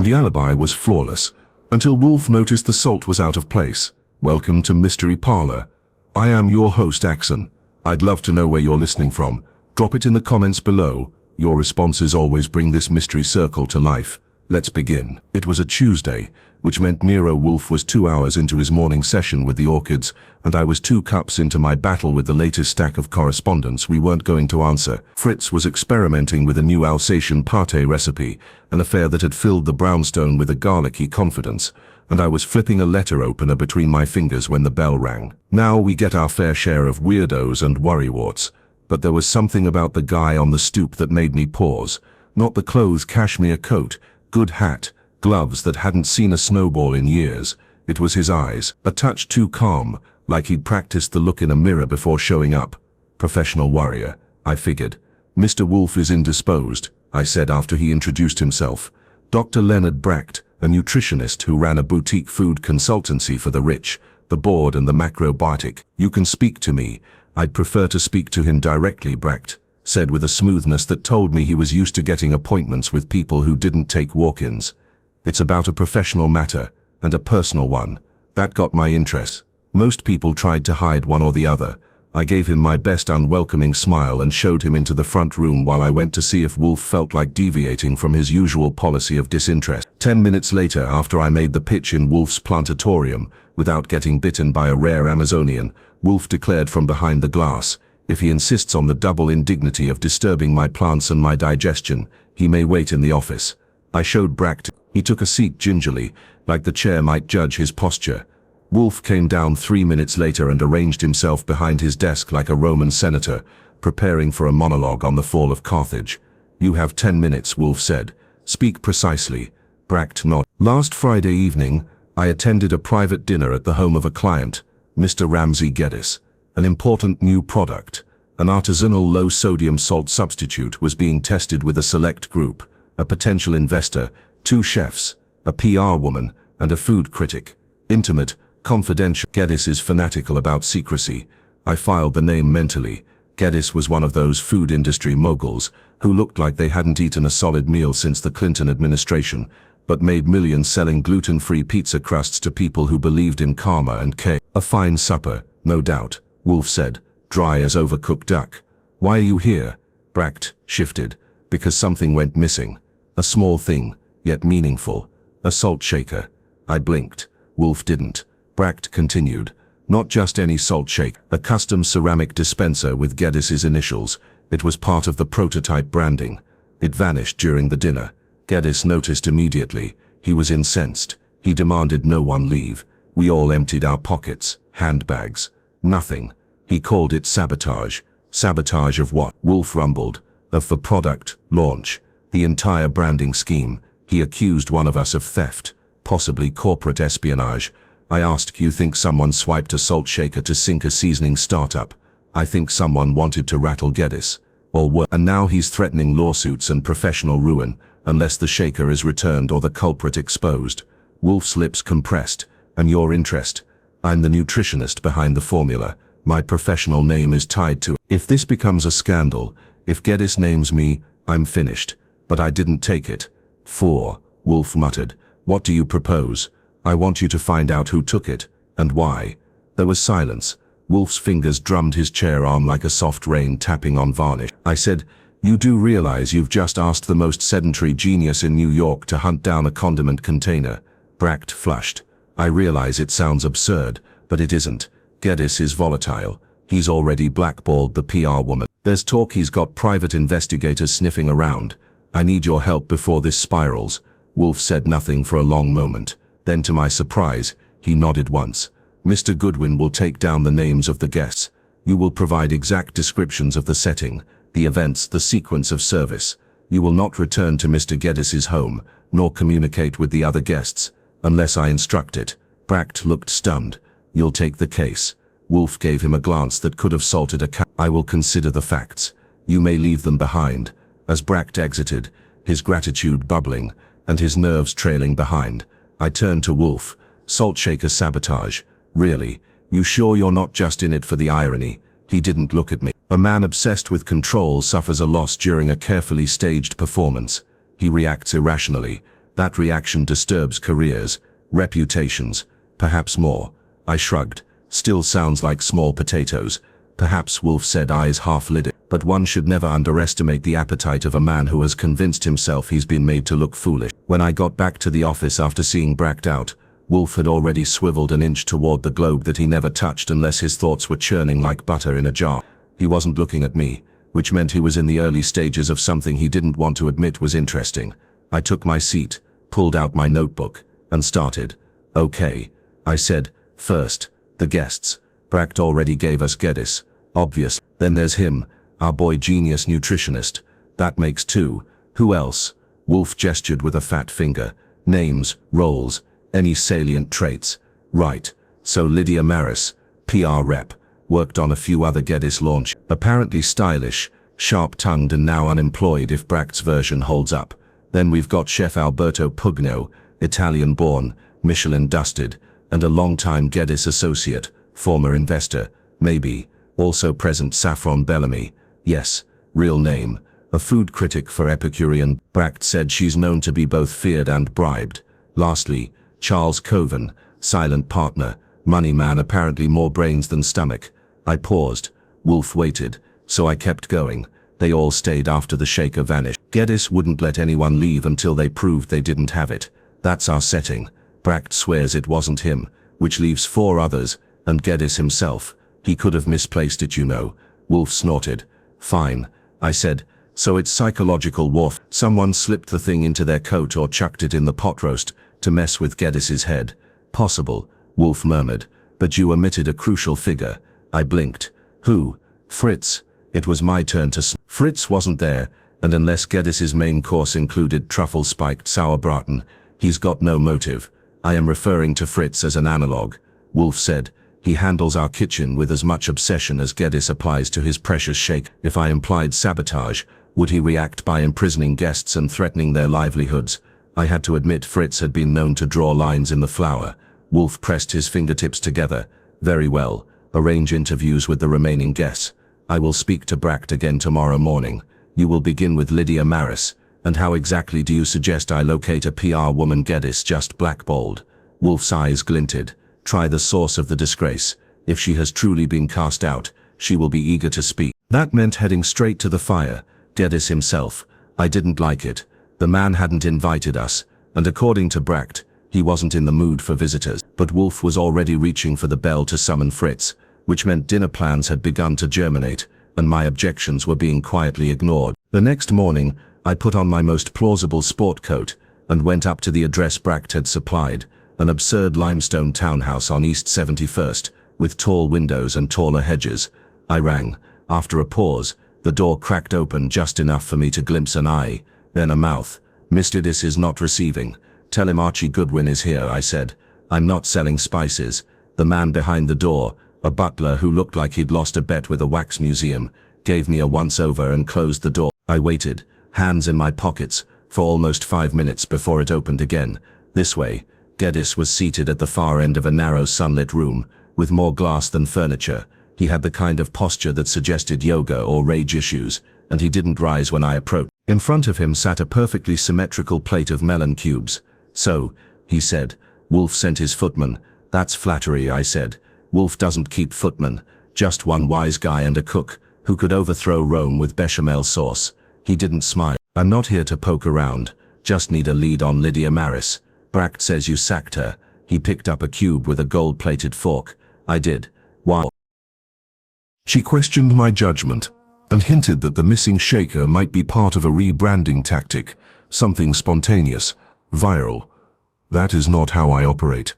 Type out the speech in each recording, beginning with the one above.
The alibi was flawless, until Wolfe noticed the salt was out of place. Welcome to Mystery Parlor. I am your host, Axon. I'd love to know where you're listening from. Drop it in the comments below. Your responses always bring this mystery circle to life. Let's begin. It was a Tuesday, which meant Nero Wolfe was 2 hours into his morning session with the orchids, and I was 2 cups into my battle with the latest stack of correspondence we weren't going to answer. Fritz was experimenting with a new Alsatian pâté recipe, an affair that had filled the brownstone with a garlicky confidence, and I was flipping a letter opener between my fingers when the bell rang. Now we get our fair share of weirdos and worrywarts, but there was something about the guy on the stoop that made me pause. Not the clothes, cashmere coat, good hat, gloves that hadn't seen a snowball in years. It was his eyes, a touch too calm, like he'd practiced the look in a mirror before showing up. Professional warrior, I figured. Mr. Wolfe is indisposed, I said after he introduced himself. Dr. Leonard Bracht, a nutritionist who ran a boutique food consultancy for the rich, the bored and the macrobiotic. You can speak to me. I'd prefer to speak to him directly, Bracht said with a smoothness that told me he was used to getting appointments with people who didn't take walk-ins. It's about a professional matter, and a personal one. That got my interest. Most people tried to hide one or the other. I gave him my best unwelcoming smile and showed him into the front room while I went to see if Wolfe felt like deviating from his usual policy of disinterest. 10 minutes later, after I made the pitch in Wolfe's plantatorium, without getting bitten by a rare Amazonian, Wolfe declared from behind the glass, if he insists on the double indignity of disturbing my plants and my digestion, he may wait in the office. I showed Bracht. He took a seat gingerly, like the chair might judge his posture. Wolfe came down 3 minutes later and arranged himself behind his desk like a Roman senator, preparing for a monologue on the fall of Carthage. You have 10 minutes, Wolfe said. Speak precisely. Bracht nodded. Last Friday evening, I attended a private dinner at the home of a client, Mr. Ramsay Geddes. An important new product, an artisanal low-sodium salt substitute, was being tested with a select group, a potential investor, 2 chefs, a PR woman, and a food critic. Intimate, confidential. Geddes is fanatical about secrecy. I filed the name mentally. Geddes was one of those food industry moguls who looked like they hadn't eaten a solid meal since the Clinton administration, but made millions selling gluten-free pizza crusts to people who believed in karma and chaos. A fine supper, no doubt, Wolfe said, dry as overcooked duck. Why are you here? Bracht shifted. Because something went missing. A small thing, yet meaningful. A salt shaker. I blinked. Wolfe didn't. Bracht continued. Not just any salt shaker. A custom ceramic dispenser with Geddes's initials. It was part of the prototype branding. It vanished during the dinner. Geddes noticed immediately. He was incensed. He demanded no one leave. We all emptied our pockets, handbags. Nothing. He called it sabotage. Sabotage of what? Wolfe rumbled. Of the product launch. The entire branding scheme. He accused one of us of theft, possibly corporate espionage. I asked, you think someone swiped a salt shaker to sink a seasoning startup? I think someone wanted to rattle Geddes. Or worse. And now he's threatening lawsuits and professional ruin, unless the shaker is returned or the culprit exposed. Wolfe's lips compressed. And your interest? I'm the nutritionist behind the formula. My professional name is tied to it. If this becomes a scandal, if Geddes names me, I'm finished. But I didn't take it. 4, Wolfe muttered. What do you propose? I want you to find out who took it, and why. There was silence. Wolfe's fingers drummed his chair arm like a soft rain tapping on varnish. I said, you do realize you've just asked the most sedentary genius in New York to hunt down a condiment container? Bracht flushed. I realize it sounds absurd, but it isn't. Geddes is volatile. He's already blackballed the PR woman. There's talk he's got private investigators sniffing around. I need your help before this spirals. Wolfe said nothing for a long moment. Then to my surprise, he nodded once. Mr. Goodwin will take down the names of the guests. You will provide exact descriptions of the setting, the events, the sequence of service. You will not return to Mr. Geddes's home, nor communicate with the other guests, unless I instruct it. Bracht looked stunned. You'll take the case. Wolfe gave him a glance that could have salted a cat. I will consider the facts. You may leave them behind. As Bracht exited, his gratitude bubbling, and his nerves trailing behind, I turned to Wolfe. Salt shaker sabotage. Really? You sure you're not just in it for the irony? He didn't look at me. A man obsessed with control suffers a loss during a carefully staged performance. He reacts irrationally. That reaction disturbs careers, reputations, perhaps more. I shrugged. Still sounds like small potatoes. Perhaps, Wolfe said, eyes half-lidded. But one should never underestimate the appetite of a man who has convinced himself he's been made to look foolish. When I got back to the office after seeing Bract out, Wolfe had already swiveled an inch toward the globe that he never touched unless his thoughts were churning like butter in a jar. He wasn't looking at me, which meant he was in the early stages of something he didn't want to admit was interesting. I took my seat, pulled out my notebook, and started. Okay, I said. First, the guests. Bract already gave us Geddes. Obvious. Then there's him, our boy genius nutritionist. That makes 2. Who else? Wolfe gestured with a fat finger. Names, roles, any salient traits. Right. So Lydia Maris, PR rep, worked on a few other Geddes launch. Apparently stylish, sharp-tongued and now unemployed if Bract's version holds up. Then we've got Chef Alberto Pugno, Italian-born, Michelin-dusted, and a long-time Geddes associate, former investor, maybe, also present Saffron Bellamy. Yes, real name, a food critic for Epicurean. Bract said she's known to be both feared and bribed. Lastly, Charles Coven, silent partner, money man, apparently more brains than stomach. I paused. Wolfe waited, so I kept going. They all stayed after the shaker vanished. Geddes wouldn't let anyone leave until they proved they didn't have it. That's our setting. Bract swears it wasn't him, which leaves 4 others, and Geddes himself. He could have misplaced it, you know. Wolfe snorted. Fine, I said. So it's psychological warfare. Someone slipped the thing into their coat or chucked it in the pot roast to mess with Geddes's head. Possible, Wolfe murmured. But you omitted a crucial figure. I blinked. Who? Fritz. It was my turn to Fritz wasn't there, and unless Geddes's main course included truffle-spiked sauerbraten, he's got no motive. I am referring to Fritz as an analog. Wolfe said. He handles our kitchen with as much obsession as Geddes applies to his precious shake. If I implied sabotage, would he react by imprisoning guests and threatening their livelihoods? I had to admit Fritz had been known to draw lines in the flour. Wolfe pressed his fingertips together. Very well. Arrange interviews with the remaining guests. I will speak to Bract again tomorrow morning. You will begin with Lydia Maris. And how exactly do you suggest I locate a PR woman Geddes just blackballed? Wolfe's eyes glinted. Try the source of the disgrace. If she has truly been cast out, she will be eager to speak. That meant heading straight to the fire. Geddes himself. I didn't like it. The man hadn't invited us, and according to Bract, he wasn't in the mood for visitors. But Wolfe was already reaching for the bell to summon Fritz, which meant dinner plans had begun to germinate, and my objections were being quietly ignored. The next morning, I put on my most plausible sport coat, and went up to the address Bract had supplied, an absurd limestone townhouse on East 71st, with tall windows and taller hedges. I rang. After a pause, the door cracked open just enough for me to glimpse an eye, then a mouth. Mr. Dis is not receiving. Tell him Archie Goodwin is here, I said. I'm not selling spices. The man behind the door, a butler who looked like he'd lost a bet with a wax museum, gave me a once-over and closed the door. I waited, hands in my pockets, for almost 5 minutes before it opened again. This way. Geddes was seated at the far end of a narrow sunlit room, with more glass than furniture. He had the kind of posture that suggested yoga or rage issues, and he didn't rise when I approached. In front of him sat a perfectly symmetrical plate of melon cubes. So, he said, Wolfe sent his footman. That's flattery, I said. Wolfe doesn't keep footmen, just one wise guy and a cook, who could overthrow Rome with bechamel sauce. He didn't smile. I'm not here to poke around, just need a lead on Lydia Maris. Bract says you sacked her. He picked up a cube with a gold-plated fork. I did. Why? She questioned my judgment, and hinted that the missing shaker might be part of a rebranding tactic, something spontaneous, viral. That is not how I operate.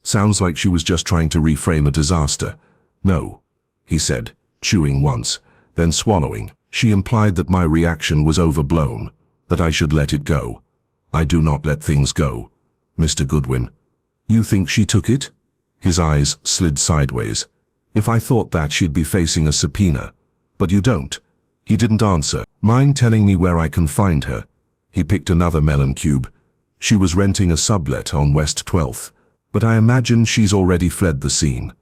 Sounds like she was just trying to reframe a disaster. No, he said, chewing once, then swallowing. She implied that my reaction was overblown, that I should let it go. I do not let things go. Mr. Goodwin. You think she took it? His eyes slid sideways. If I thought that, she'd be facing a subpoena. But you don't. He didn't answer. Mind telling me where I can find her? He picked another melon cube. She was renting a sublet on West 12th. But I imagine she's already fled the scene.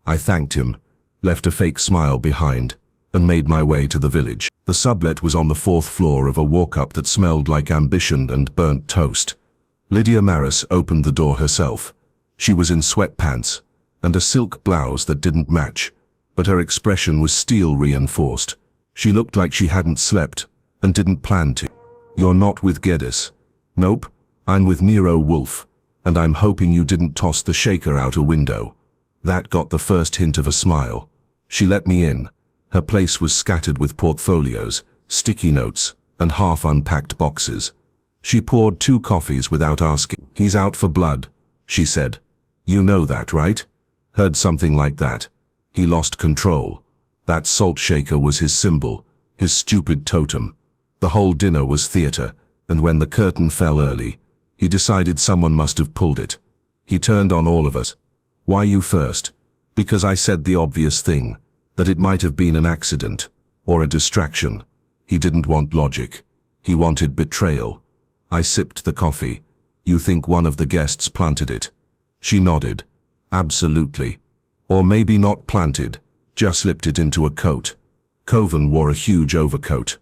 I thanked him, left a fake smile behind, and made my way to the village. The sublet was on the 4th floor of a walk-up that smelled like ambition and burnt toast. Lydia Maris opened the door herself. She was in sweatpants and a silk blouse that didn't match, but her expression was steel reinforced. She looked like she hadn't slept and didn't plan to. "You're not with Geddes?" "Nope, I'm with Nero Wolfe, and I'm hoping you didn't toss the shaker out a window." That got the first hint of a smile. She let me in. Her place was scattered with portfolios, sticky notes, and half-unpacked boxes. She poured 2 coffees without asking. "He's out for blood," she said. "You know that, right?" "Heard something like that." "He lost control. That salt shaker was his symbol, his stupid totem. The whole dinner was theater, and when the curtain fell early, he decided someone must have pulled it. He turned on all of us." "Why you first?" "Because I said the obvious thing, that it might have been an accident, or a distraction. He didn't want logic. He wanted betrayal." I sipped the coffee. "You think one of the guests planted it?" She nodded. "Absolutely. Or maybe not planted, just slipped it into a coat." Coven wore a huge overcoat.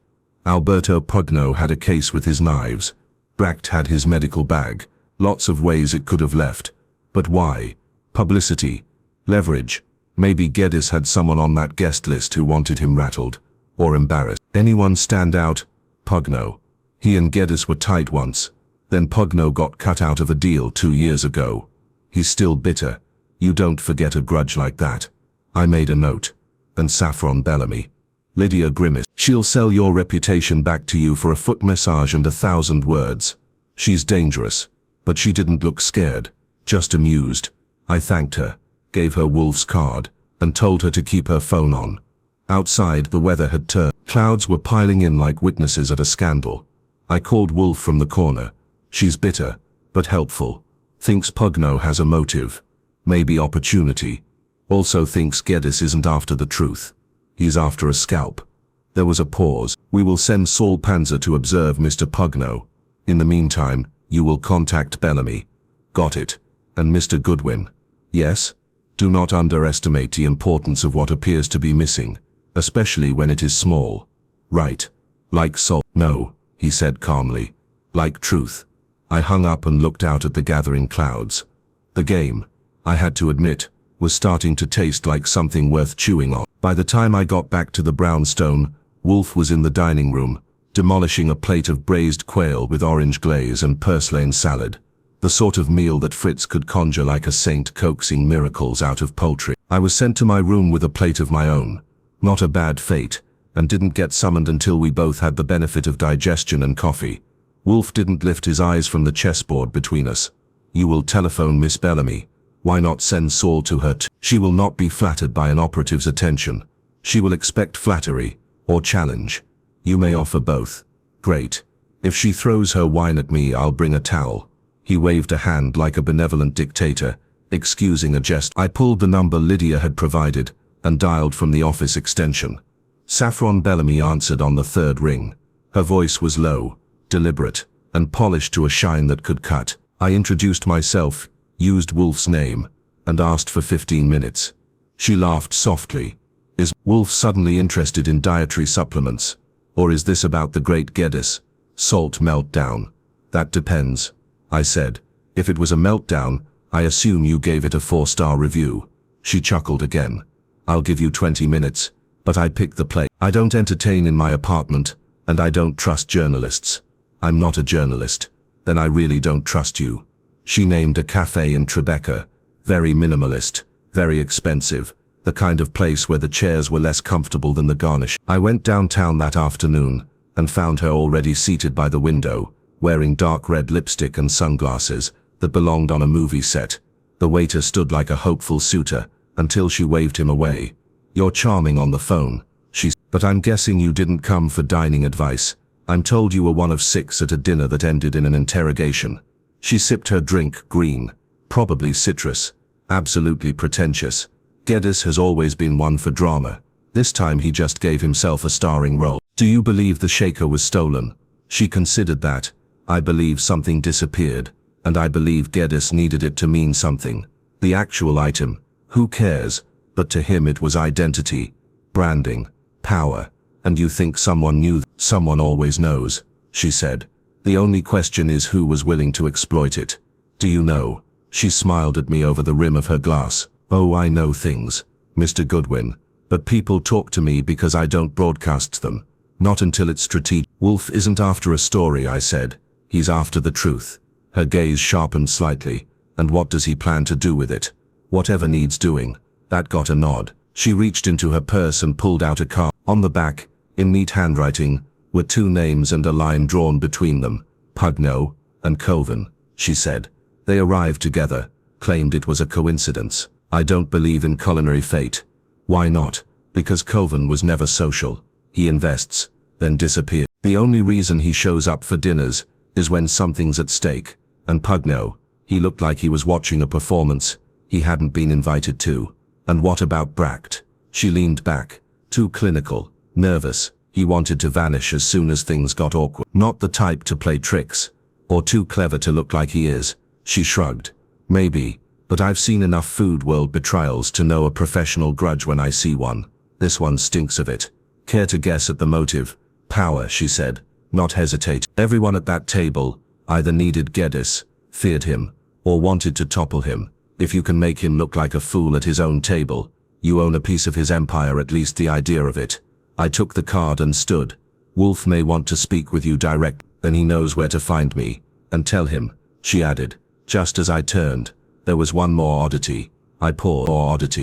Alberto Pugno had a case with his knives. Bracht had his medical bag. Lots of ways it could have left. But why? Publicity. Leverage. Maybe Geddes had someone on that guest list who wanted him rattled. Or embarrassed. "Anyone stand out?" "Pugno. He and Geddes were tight once. Then Pugno got cut out of a deal 2 years ago. He's still bitter. You don't forget a grudge like that." I made a note. "And Saffron Bellamy." Lydia grimaced. "She'll sell your reputation back to you for a foot massage and 1,000 words. She's dangerous." But she didn't look scared, just amused. I thanked her, gave her Wolfe's card, and told her to keep her phone on. Outside, the weather had turned. Clouds were piling in like witnesses at a scandal. I called Wolfe from the corner. "She's bitter, but helpful. Thinks Pugno has a motive. Maybe opportunity. Also thinks Geddes isn't after the truth. He's after a scalp." There was a pause. "We will send Saul Panzer to observe Mr. Pugno. In the meantime, you will contact Bellamy." "Got it. And Mr. Goodwin?" "Yes. Do not underestimate the importance of what appears to be missing, especially when it is small." "Right. Like salt." "No," he said calmly. "Like truth." I hung up and looked out at the gathering clouds. The game, I had to admit, was starting to taste like something worth chewing on. By the time I got back to the brownstone, Wolfe was in the dining room, demolishing a plate of braised quail with orange glaze and purslane salad, the sort of meal that Fritz could conjure like a saint coaxing miracles out of poultry. I was sent to my room with a plate of my own. Not a bad fate, and didn't get summoned until we both had the benefit of digestion and coffee. Wolfe didn't lift his eyes from the chessboard between us. "You will telephone Miss Bellamy. Why not send Saul to her too? She will not be flattered by an operative's attention. She will expect flattery, or challenge. You may offer both." "Great. If she throws her wine at me, I'll bring a towel." He waved a hand like a benevolent dictator, excusing a jest. I pulled the number Lydia had provided, and dialed from the office extension. Saffron Bellamy answered on the 3rd ring. Her voice was low, deliberate, and polished to a shine that could cut. I introduced myself, used Wolfe's name, and asked for 15 minutes. She laughed softly. "Is Wolfe suddenly interested in dietary supplements? Or is this about the great Geddes? Salt meltdown?" "That depends," I said. "If it was a meltdown, I assume you gave it a 4-star review." She chuckled again. "I'll give you 20 minutes, but I picked the place. I don't entertain in my apartment, and I don't trust journalists." "I'm not a journalist." "Then I really don't trust you." She named a cafe in Tribeca. Very minimalist, very expensive, the kind of place where the chairs were less comfortable than the garnish. I went downtown that afternoon, and found her already seated by the window, wearing dark red lipstick and sunglasses that belonged on a movie set. The waiter stood like a hopeful suitor, until she waved him away. "You're charming on the phone," she said. "But I'm guessing you didn't come for dining advice. I'm told you were one of 6 at a dinner that ended in an interrogation." She sipped her drink, green, probably citrus, absolutely pretentious. Geddes has always been one for drama. This time he just gave himself a starring role. "Do you believe the shaker was stolen?" She considered that. "I believe something disappeared, and I believe Geddes needed it to mean something. The actual item, who cares? But to him it was identity, branding, power. And you think someone knew?" "Someone always knows," she said. The only question is who was willing to exploit it. Do you know? She smiled at me over the rim of her glass. Oh, I know things, Mr. Goodwin, but people talk to me because I don't broadcast them. Not until it's strategic. Wolfe isn't after a story, I said. He's after the truth. Her gaze sharpened slightly. And what does he plan to do with it? Whatever needs doing. That got a nod. She reached into her purse and pulled out a card. On the back, in neat handwriting, were 2 names and a line drawn between them. Pugno and Coven, she said. They arrived together, claimed it was a coincidence. I don't believe in culinary fate. Why not? Because Coven was never social. He invests, then disappears. The only reason he shows up for dinners is when something's at stake. And Pugno, he looked like he was watching a performance he hadn't been invited to. And what about Bract? She leaned back, too clinical, nervous. He wanted to vanish as soon as things got awkward. Not the type to play tricks, or too clever to look like he is. She shrugged. Maybe, but I've seen enough food world betrayals to know a professional grudge when I see one. This one stinks of it. Care to guess at the motive? Power, she said, not hesitate. Everyone at that table either needed Geddes, feared him, or wanted to topple him. If you can make him look like a fool at his own table, you own a piece of his empire, at least the idea of it. I took the card and stood. Wolfe may want to speak with you direct, then he knows where to find me. And tell him, she added. Just as I turned, there was one more oddity. I paused.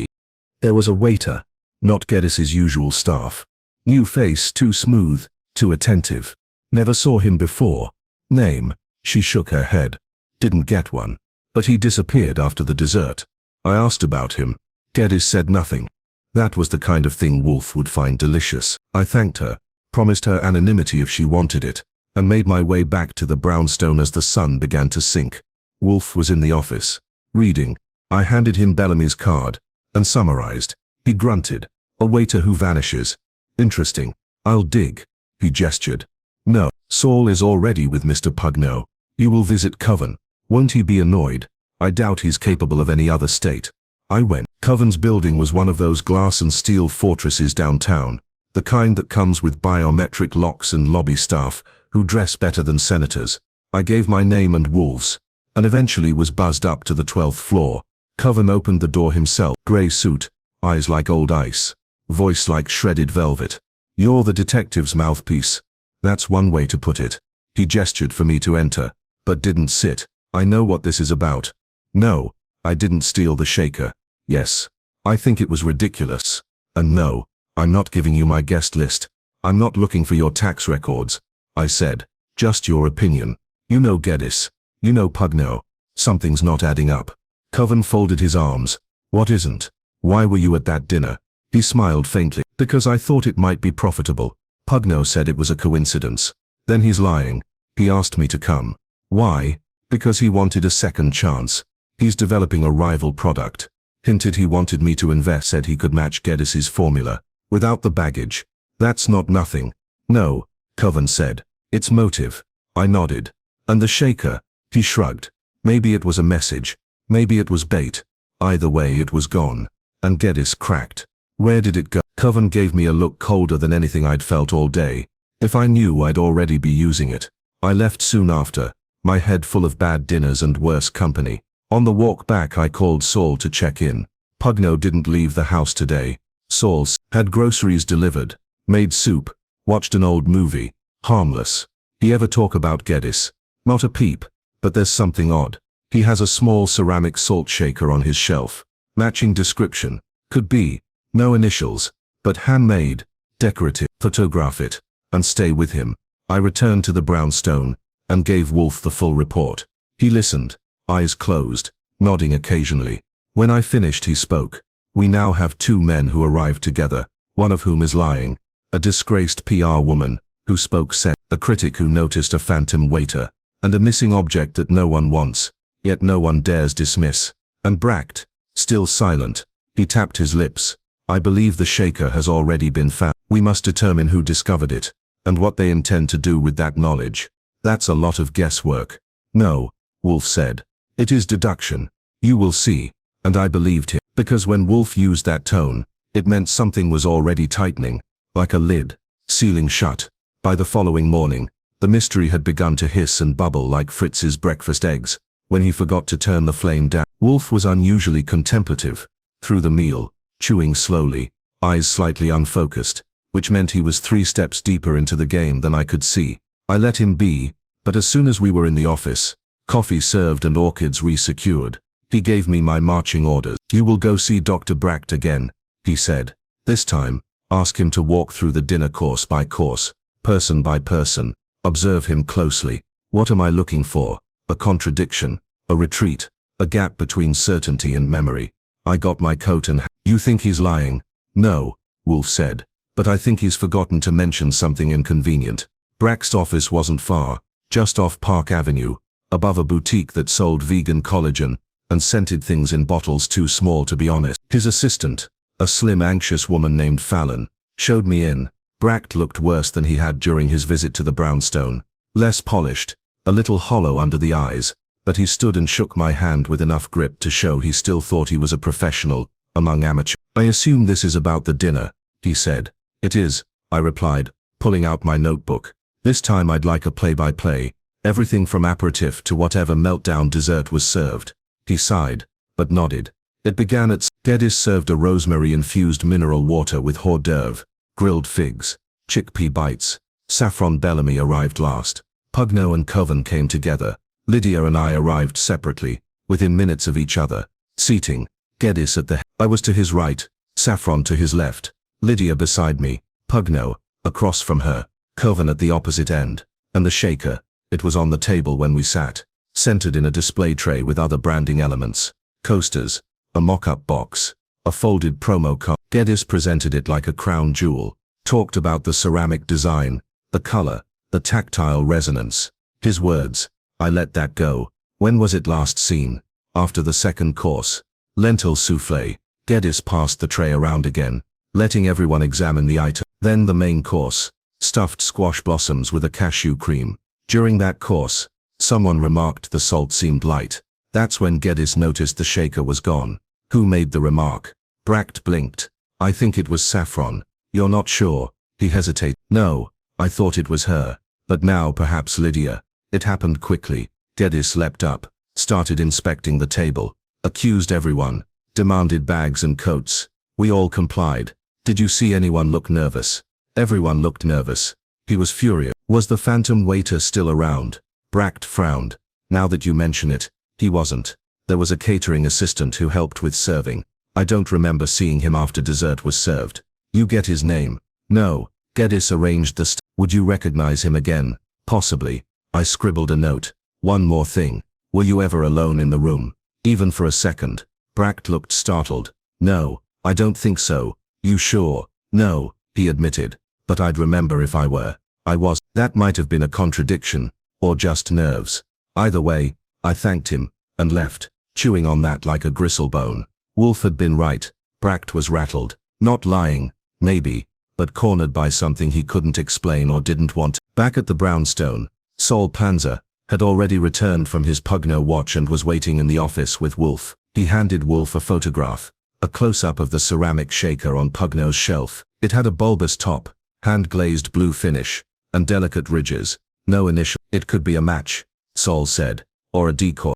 There was a waiter, not Geddes's usual staff. New face, too smooth, too attentive. Never saw him before. Name? She shook her head. Didn't get one. But he disappeared after the dessert. I asked about him. Geddes said nothing. That was the kind of thing Wolfe would find delicious. I thanked her, promised her anonymity if she wanted it, and made my way back to the brownstone as the sun began to sink. Wolfe was in the office, reading. I handed him Bellamy's card, and summarized. He grunted. A waiter who vanishes. Interesting. I'll dig. He gestured. No, Saul is already with Mr. Pugno. You will visit Coven. Won't he be annoyed? I doubt he's capable of any other state. I went. Coven's building was one of those glass and steel fortresses downtown, the kind that comes with biometric locks and lobby staff who dress better than senators. I gave my name and Wolfe's, and eventually was buzzed up to the 12th floor. Coven opened the door himself. Grey suit, eyes like old ice, voice like shredded velvet. You're the detective's mouthpiece. That's one way to put it. He gestured for me to enter, but didn't sit. I know what this is about. No, I didn't steal the shaker. Yes, I think it was ridiculous. And no, I'm not giving you my guest list. I'm not looking for your tax records. I said, just your opinion. You know Geddes. You know Pugno. Something's not adding up. Coven folded his arms. What isn't? Why were you at that dinner? He smiled faintly. Because I thought it might be profitable. Pugno said it was a coincidence. Then he's lying. He asked me to come. Why? Because he wanted a second chance. He's developing a rival product. Hinted he wanted me to invest, said he could match Geddes's formula. Without the baggage. That's not nothing. No, Coven said. It's motive. I nodded. And the shaker? He shrugged. Maybe it was a message. Maybe it was bait. Either way it was gone. And Geddes cracked. Where did it go? Coven gave me a look colder than anything I'd felt all day. If I knew, I'd already be using it. I left soon after, my head full of bad dinners and worse company. On the walk back I called Saul to check in. Pugno didn't leave the house today. Saul had groceries delivered, made soup, watched an old movie. Harmless. He ever talk about Geddes? Not a peep. But there's something odd. He has a small ceramic salt shaker on his shelf. Matching description. Could be. No initials. But handmade. Decorative. Photograph it. And stay with him. I returned to the brownstone, and gave Wolfe the full report. He listened, eyes closed, nodding occasionally. When I finished he spoke. We now have 2 men who arrived together, one of whom is lying. A disgraced PR woman, who spoke sense, a critic who noticed a phantom waiter, and a missing object that no one wants, yet no one dares dismiss. And Bract, still silent. He tapped his lips. I believe the shaker has already been found. We must determine who discovered it, and what they intend to do with that knowledge. That's a lot of guesswork. No, Wolfe said. It is deduction. You will see. And I believed him, because when Wolfe used that tone, it meant something was already tightening, like a lid, sealing shut. By the following morning, The mystery had begun to hiss and bubble like Fritz's breakfast eggs, when he forgot to turn the flame down. Wolfe was unusually contemplative through the meal, chewing slowly, eyes slightly unfocused, which meant he was 3 steps deeper into the game than I could see. I let him be, but as soon as we were in the office, coffee served and orchids re-secured, he gave me my marching orders. "You will go see Dr. Bracht again," he said. "This time, ask him to walk through the dinner course by course, person by person. Observe him closely. What am I looking for? A contradiction, a retreat, a gap between certainty and memory." I got my coat and hat. "You think he's lying?" "No," Wolfe said, "but I think he's forgotten to mention something inconvenient. Bracht's office wasn't far, just off Park Avenue, above a boutique that sold vegan collagen and scented things in bottles too small to be honest. His assistant, a slim anxious woman named Fallon, showed me in. Bracht looked worse than he had during his visit to the brownstone. Less polished, a little hollow under the eyes, but he stood and shook my hand with enough grip to show he still thought he was a professional among amateurs. "I assume this is about the dinner," he said. "It is," I replied, pulling out my notebook. "This time I'd like a play-by-play, everything from aperitif to whatever meltdown dessert was served." He sighed, but nodded. It began at Geddes served a rosemary-infused mineral water with hors d'oeuvre, grilled figs, chickpea bites. Saffron Bellamy arrived last. Pugno and Coven came together. Lydia and I arrived separately, within minutes of each other. Seating, Geddes at the head. I was to his right, Saffron to his left, Lydia beside me, Pugno across from her, Coven at the opposite end, and the shaker. It was on the table when we sat, centered in a display tray with other branding elements, coasters, a mock-up box, a folded promo card. Geddes presented it like a crown jewel, talked about the ceramic design, the color, the tactile resonance. His words, "I let that go. When was it last seen?" "After the second course. Lentil soufflé." Geddes passed the tray around again, letting everyone examine the item. "Then the main course, stuffed squash blossoms with a cashew cream. During that course, someone remarked the salt seemed light. That's when Geddes noticed the shaker was gone." "Who made the remark?" Bracht blinked. "I think it was Saffron." "You're not sure?" He hesitated. "No, I thought it was her, but now perhaps Lydia." It happened quickly. Geddes leapt up, started inspecting the table, accused everyone, demanded bags and coats. We all complied. "Did you see anyone look nervous?" Everyone looked nervous. He was furious. "Was the phantom waiter still around?" Bracht frowned. "Now that you mention it, he wasn't. There was a catering assistant who helped with serving. I don't remember seeing him after dessert was served." "You get his name?" "No." Geddes arranged the "Would you recognize him again?" "Possibly." I scribbled a note. "One more thing. Were you ever alone in the room? Even for a second?" Bracht looked startled. "No, I don't think so." "You sure?" "No," he admitted. "But I'd remember if I were." I was. That might have been a contradiction, or just nerves. Either way, I thanked him, and left, chewing on that like a gristlebone. Wolfe had been right. Bracht was rattled. Not lying, maybe, but cornered by something he couldn't explain or didn't want. Back at the brownstone, Sol Panzer had already returned from his Pugno watch and was waiting in the office with Wolfe. He handed Wolfe a photograph, a close-up of the ceramic shaker on Pugno's shelf. It had a bulbous top, hand-glazed blue finish, and delicate ridges. No initial. "It could be a match," Sol said, "or a decoy."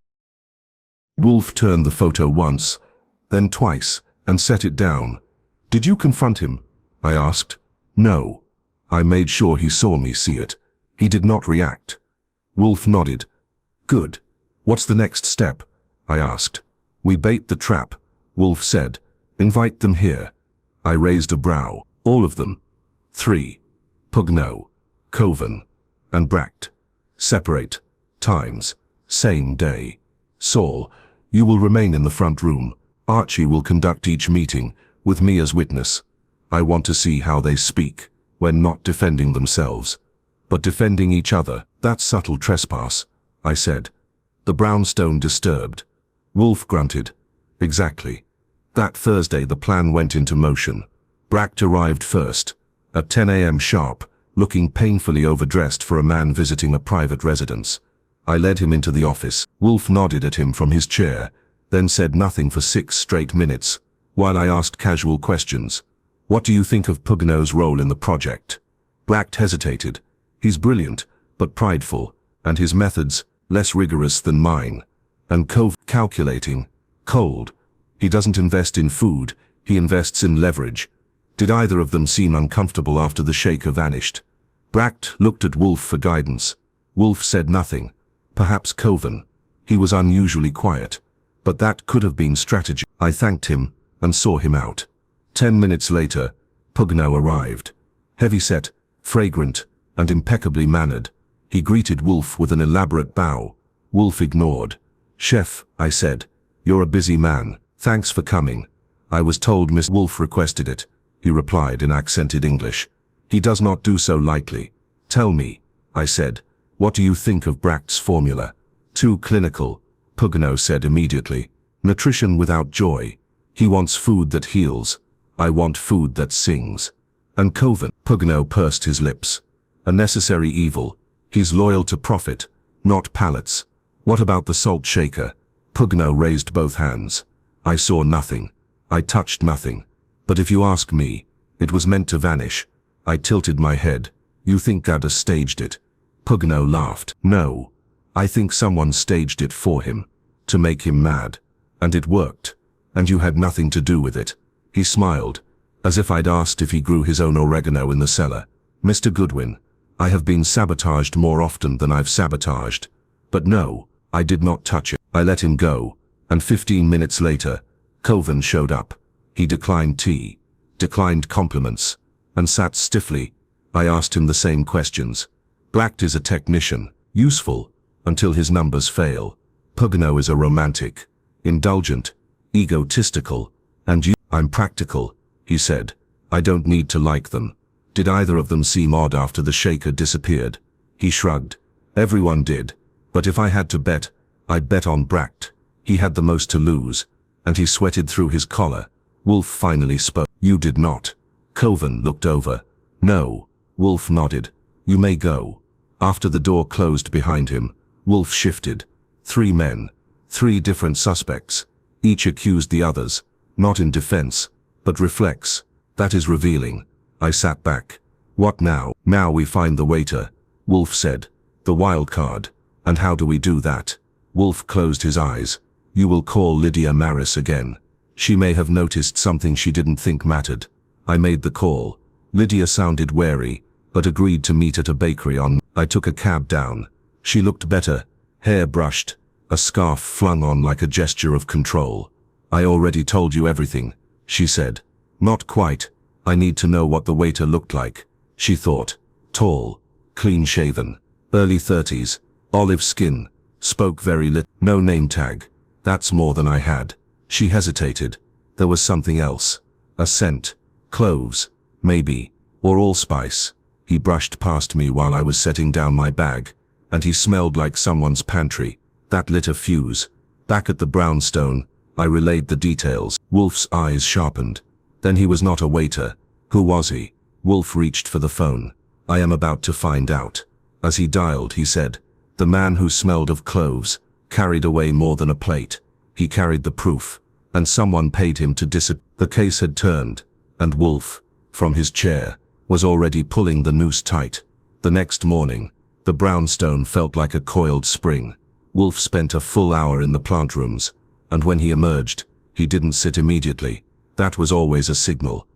Wolfe turned the photo once, then twice, and set it down. "Did you confront him?" I asked. "No. I made sure he saw me see it. He did not react." Wolfe nodded. "Good. What's the next step?" I asked. "We bait the trap," Wolfe said. "Invite them here." I raised a brow. "All of them?" "3. Pugno, Coven, and Bracht. Separate. Times. Same day. Saul, you will remain in the front room. Archie will conduct each meeting, with me as witness. I want to see how they speak, when not defending themselves, but defending each other. That's subtle trespass," I said. The brownstone disturbed. Wolfe grunted. "Exactly." That Thursday the plan went into motion. Bracht arrived first, at 10 a.m. sharp, looking painfully overdressed for a man visiting a private residence. I led him into the office. Wolfe nodded at him from his chair, then said nothing for 6 straight minutes, while I asked casual questions. "What do you think of Pugno's role in the project?" Bracht hesitated. "He's brilliant, but prideful, and his methods less rigorous than mine. And Cove calculating, cold. He doesn't invest in food, he invests in leverage. Did either of them seem uncomfortable after the shaker vanished? Bract looked at Wolfe for guidance. Wolfe said nothing. Perhaps Coven. He was unusually quiet. But that could have been strategy. I thanked him and saw him out. 10 minutes later, Pugno arrived. Heavy-set, fragrant, and impeccably mannered. He greeted Wolfe with an elaborate bow. Wolfe ignored. "Chef," I said, "you're a busy man. Thanks for coming. I was told Miss Wolfe requested it," he replied in accented English. "He does not do so lightly." "Tell me," I said, "what do you think of Bract's formula?" "Too clinical," Pugno said immediately. "Nutrition without joy. He wants food that heals. I want food that sings." "And Coven?" Pugno pursed his lips. "A necessary evil. He's loyal to profit, not palates." "What about the salt shaker?" Pugno raised both hands. "I saw nothing. I touched nothing. But if you ask me, it was meant to vanish." I tilted my head. "You think Gada staged it?" Pugno laughed. "No. I think someone staged it for him, to make him mad. And it worked. And you had nothing to do with it." He smiled, as if I'd asked if he grew his own oregano in the cellar. "Mr. Goodwin, I have been sabotaged more often than I've sabotaged. But no, I did not touch it." I let him go, and 15 minutes later, Coven showed up. He declined tea, declined compliments, and sat stiffly. I asked him the same questions. Bract is a technician, useful, until his numbers fail. Pugno is a romantic, indulgent, egotistical, and I'm practical, he said. "I don't need to like them." "Did either of them seem odd after the shaker disappeared?" He shrugged. "Everyone did. But if I had to bet, I'd bet on Bract. He had the most to lose." And he sweated through his collar. Wolfe finally spoke. "You did not." Coven looked over. "No." Wolfe nodded. "You may go." After the door closed behind him, Wolfe shifted. 3 men. 3 different suspects. Each accused the others. Not in defense, but reflex. That is revealing. I sat back. "What now?" "Now we find the waiter," Wolfe said. "The wild card. And how do we do that?" Wolfe closed his eyes. "You will call Lydia Maris again. She may have noticed something she didn't think mattered." I made the call. Lydia sounded wary, but agreed to meet at a bakery on. I took a cab down. She looked better, hair brushed, a scarf flung on like a gesture of control. "I already told you everything," she said. "Not quite. I need to know what the waiter looked like." She thought. Tall, clean-shaven, early 30s, olive skin, spoke very little. No name tag. That's more than I had. She hesitated. There was something else. A scent. Cloves, maybe, or allspice. He brushed past me while I was setting down my bag, and he smelled like someone's pantry. That lit a fuse. Back at the brownstone, I relayed the details. Wolfe's eyes sharpened. Then he was not a waiter. Who was he? Wolfe reached for the phone. "I am about to find out." As he dialed, he said, "The man who smelled of cloves carried away more than a plate. He carried the proof, and someone paid him to disappear." The case had turned, and Wolfe, from his chair, was already pulling the noose tight. The next morning, the brownstone felt like a coiled spring. Wolfe spent a full hour in the plant rooms, and when he emerged, he didn't sit immediately. That was always a signal.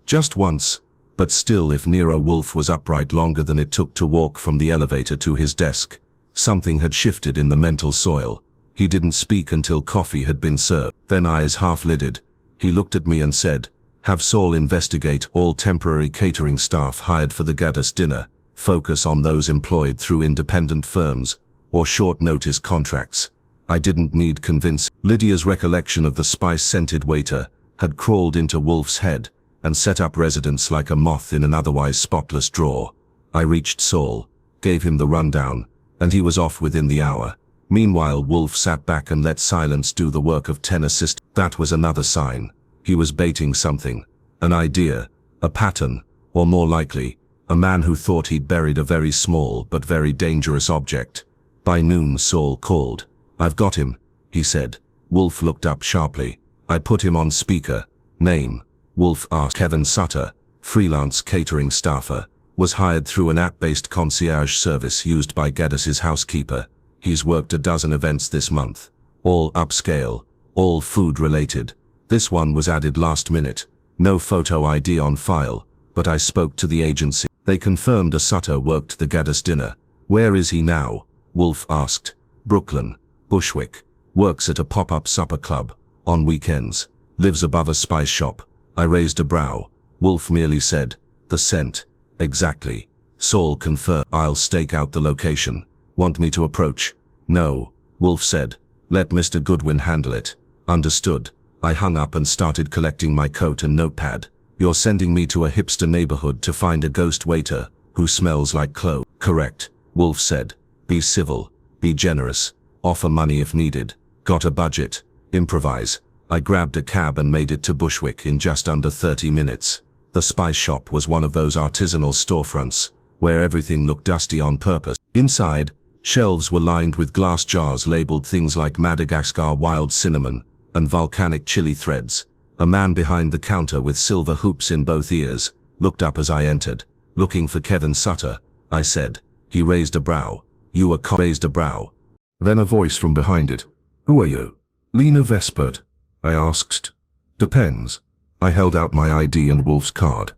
Just once, but still, if Nero Wolfe was upright longer than it took to walk from the elevator to his desk, something had shifted in the mental soil. He didn't speak until coffee had been served. Then, eyes half-lidded, he looked at me and said, "Have Saul investigate all temporary catering staff hired for the Gaddis dinner. Focus on those employed through independent firms or short-notice contracts." I didn't need convince. Lydia's recollection of the spice-scented waiter had crawled into Wolfe's head and set up residence like a moth in an otherwise spotless drawer. I reached Saul, gave him the rundown, and he was off within the hour. Meanwhile, Wolfe sat back and let silence do the work of 10 assistants. That was another sign. He was baiting something. An idea, a pattern, or more likely, a man who thought he'd buried a very small but very dangerous object. By noon, Saul called. "I've got him," he said. Wolfe looked up sharply. I put him on speaker. "Name?" Wolfe asked. "Kevin Sutter, freelance catering staffer. Was hired through an app-based concierge service used by Gaddis's housekeeper. He's worked a dozen events this month. All upscale, all food-related. This one was added last minute. No photo ID on file, but I spoke to the agency. They confirmed a Sutter worked the Gaddis dinner. Where is he now? Wolfe asked. Brooklyn, Bushwick. Works at a pop-up supper club. On weekends. Lives above a spice shop. I raised a brow. Wolfe merely said, the scent. Exactly. Saul confirmed. I'll stake out the location. Want me to approach? No. Wolfe said. Let Mr. Goodwin handle it. Understood. I hung up and started collecting my coat and notepad. You're sending me to a hipster neighborhood to find a ghost waiter who smells like clothes. Correct. Wolfe said. Be civil. Be generous. Offer money if needed. Got a budget. Improvise. I grabbed a cab and made it to Bushwick in just under 30 minutes. The spice shop was one of those artisanal storefronts, where everything looked dusty on purpose. Inside, shelves were lined with glass jars labeled things like Madagascar wild cinnamon and volcanic chili threads. A man behind the counter with silver hoops in both ears looked up as I entered. Looking for Kevin Sutter, I said. He raised a brow. You raised a brow. Then a voice from behind it. Who are you? Lena Vespert, I asked. Depends. I held out my ID and Wolfe's card.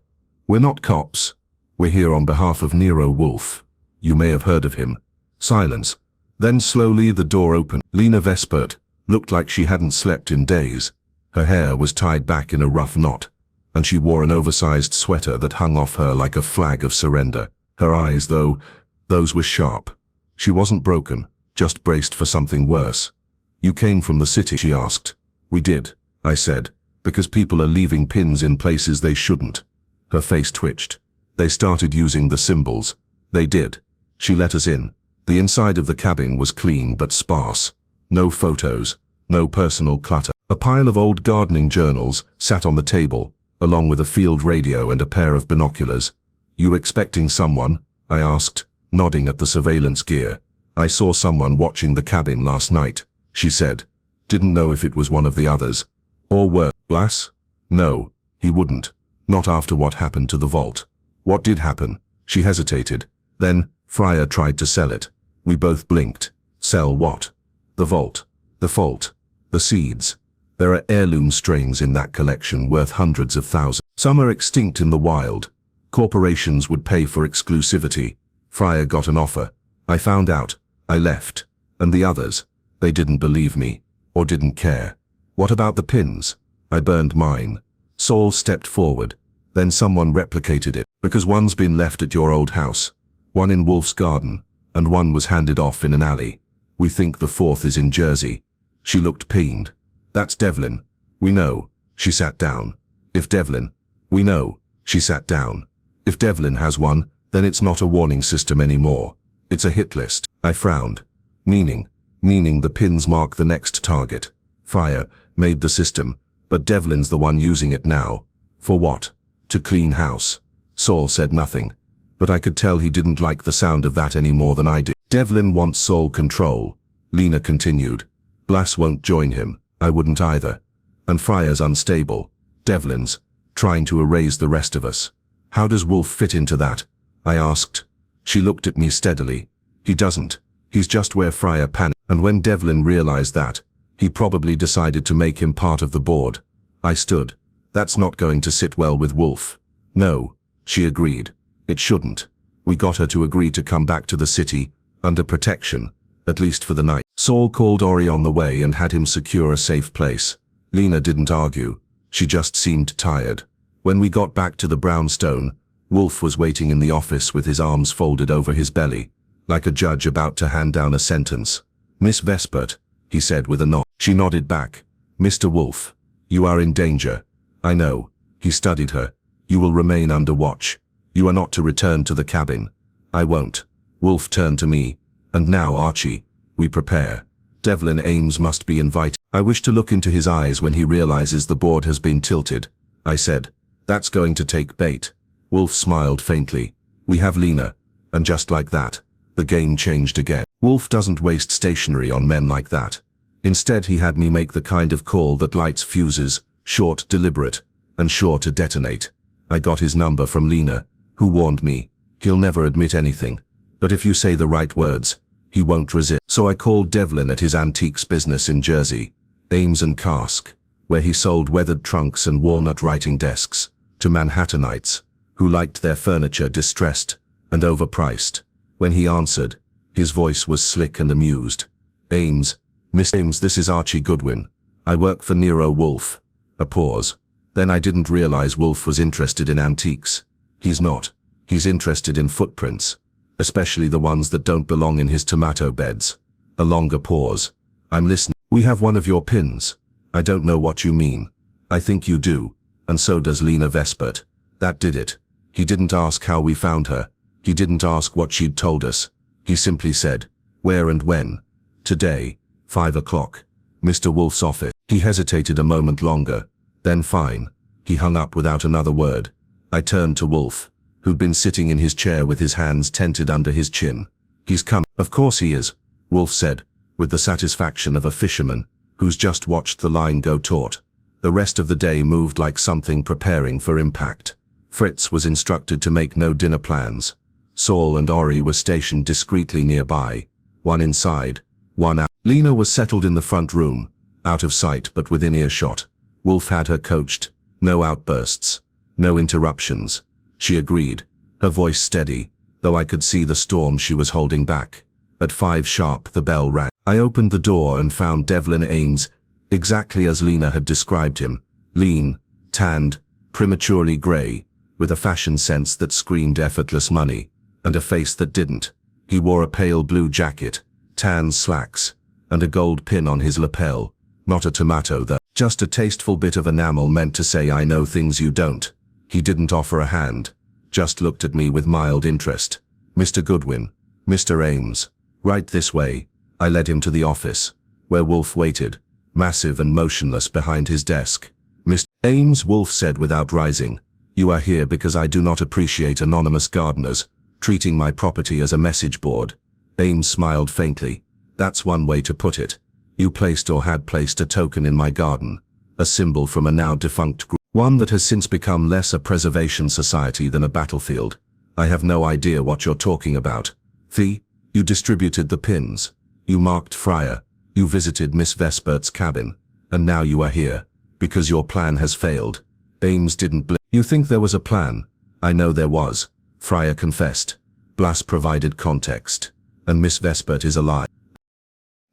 We're not cops. We're here on behalf of Nero Wolfe. You may have heard of him. Silence. Then slowly the door opened. Lena Vespert looked like she hadn't slept in days. Her hair was tied back in a rough knot, and she wore an oversized sweater that hung off her like a flag of surrender. Her eyes, though, those were sharp. She wasn't broken, just braced for something worse. You came from the city, she asked. We did, I said. Because people are leaving pins in places they shouldn't. Her face twitched. They started using the symbols. They did. She let us in. The inside of the cabin was clean but sparse. No photos, no personal clutter. A pile of old gardening journals sat on the table, along with a field radio and a pair of binoculars. You expecting someone? I asked, nodding at the surveillance gear. I saw someone watching the cabin last night, she said. Didn't know if it was one of the others. Or were. Glass? No, he wouldn't. Not after what happened to the vault. What did happen? She hesitated. Then, Fryer tried to sell it. We both blinked. Sell what? The vault. The fault. The seeds. There are heirloom strains in that collection worth hundreds of thousands. Some are extinct in the wild. Corporations would pay for exclusivity. Fryer got an offer. I found out. I left. And the others? They didn't believe me. Or didn't care. What about the pins? I burned mine. Saul stepped forward. Then someone replicated it, because one's been left at your old house, one in Wolfe's garden, and one was handed off in an alley. We think the fourth is in Jersey. She looked pained. That's Devlin. We know. She sat down. If Devlin. We know. She sat down. If Devlin has one, then it's not a warning system anymore. It's a hit list. I frowned. Meaning the pins mark the next target. Fryer made the system, but Devlin's the one using it now. For what? To clean house. Saul said nothing, but I could tell he didn't like the sound of that any more than I did. Devlin wants sole control, Lena continued. Blass won't join him. I wouldn't either. And Fryer's unstable. Devlin's trying to erase the rest of us. How does Wolfe fit into that? I asked. She looked at me steadily. He doesn't. He's just where Fryer panicked. And when Devlin realized that, he probably decided to make him part of the board. I stood. That's not going to sit well with Wolfe. No, she agreed. It shouldn't. We got her to agree to come back to the city, under protection, at least for the night. Saul called Ori on the way and had him secure a safe place. Lena didn't argue. She just seemed tired. When we got back to the brownstone, Wolfe was waiting in the office with his arms folded over his belly, like a judge about to hand down a sentence. Miss Vespert, he said with a nod. She nodded back. Mr. Wolfe, you are in danger. I know. He studied her. You will remain under watch. You are not to return to the cabin. I won't. Wolfe turned to me. And now, Archie, we prepare. Devlin Ames must be invited. I wish to look into his eyes when he realizes the board has been tilted. I said, that's going to take bait. Wolfe smiled faintly. We have Lena. And just like that, the game changed again. Wolfe doesn't waste stationery on men like that. Instead, he had me make the kind of call that lights fuses, short, deliberate, and sure to detonate. I got his number from Lena, who warned me. He'll never admit anything. But if you say the right words, he won't resist. So I called Devlin at his antiques business in Jersey, Ames and Cask, where he sold weathered trunks and walnut writing desks to Manhattanites who liked their furniture distressed and overpriced. When he answered, his voice was slick and amused. Ames, Miss Ames, this is Archie Goodwin. I work for Nero Wolfe. A pause. Then I didn't realize Wolfe was interested in antiques. He's not. He's interested in footprints, especially the ones that don't belong in his tomato beds. A longer pause. I'm listening. We have one of your pins. I don't know what you mean. I think you do, and so does Lena Vespert. That did it. He didn't ask how we found her. He didn't ask what she'd told us. He simply said, where and when. Today, 5 o'clock. Mr. Wolfe's office. He hesitated a moment longer. Then fine. He hung up without another word. I turned to Wolfe, who'd been sitting in his chair with his hands tented under his chin. He's come. Of course he is, Wolfe said, with the satisfaction of a fisherman who's just watched the line go taut. The rest of the day moved like something preparing for impact. Fritz was instructed to make no dinner plans. Saul and Ori were stationed discreetly nearby, one inside, one out. Lena was settled in the front room, out of sight but within earshot. Wolfe had her coached. No outbursts, no interruptions. She agreed, her voice steady, though I could see the storm she was holding back. At 5 sharp the bell rang. I opened the door and found Devlin Ames, exactly as Lena had described him, lean, tanned, prematurely grey, with a fashion sense that screamed effortless money, and a face that didn't. He wore a pale blue jacket, tan slacks, and a gold pin on his lapel, not a tomato though, just a tasteful bit of enamel meant to say I know things you don't. He didn't offer a hand, just looked at me with mild interest. Mr. Goodwin, Mr. Ames, right this way. I led him to the office, where Wolfe waited, massive and motionless behind his desk. Mr. Ames, Wolfe said without rising, you are here because I do not appreciate anonymous gardeners treating my property as a message board. Ames smiled faintly. That's one way to put it. You placed or had placed a token in my garden, a symbol from a now defunct group, one that has since become less a preservation society than a battlefield. I have no idea what you're talking about. You distributed the pins. You marked Fryer. You visited Miss Vespert's cabin. And now you are here, because your plan has failed. Ames didn't blink. You think there was a plan? I know there was. Fryer confessed. Blas provided context. And Miss Vespert is alive.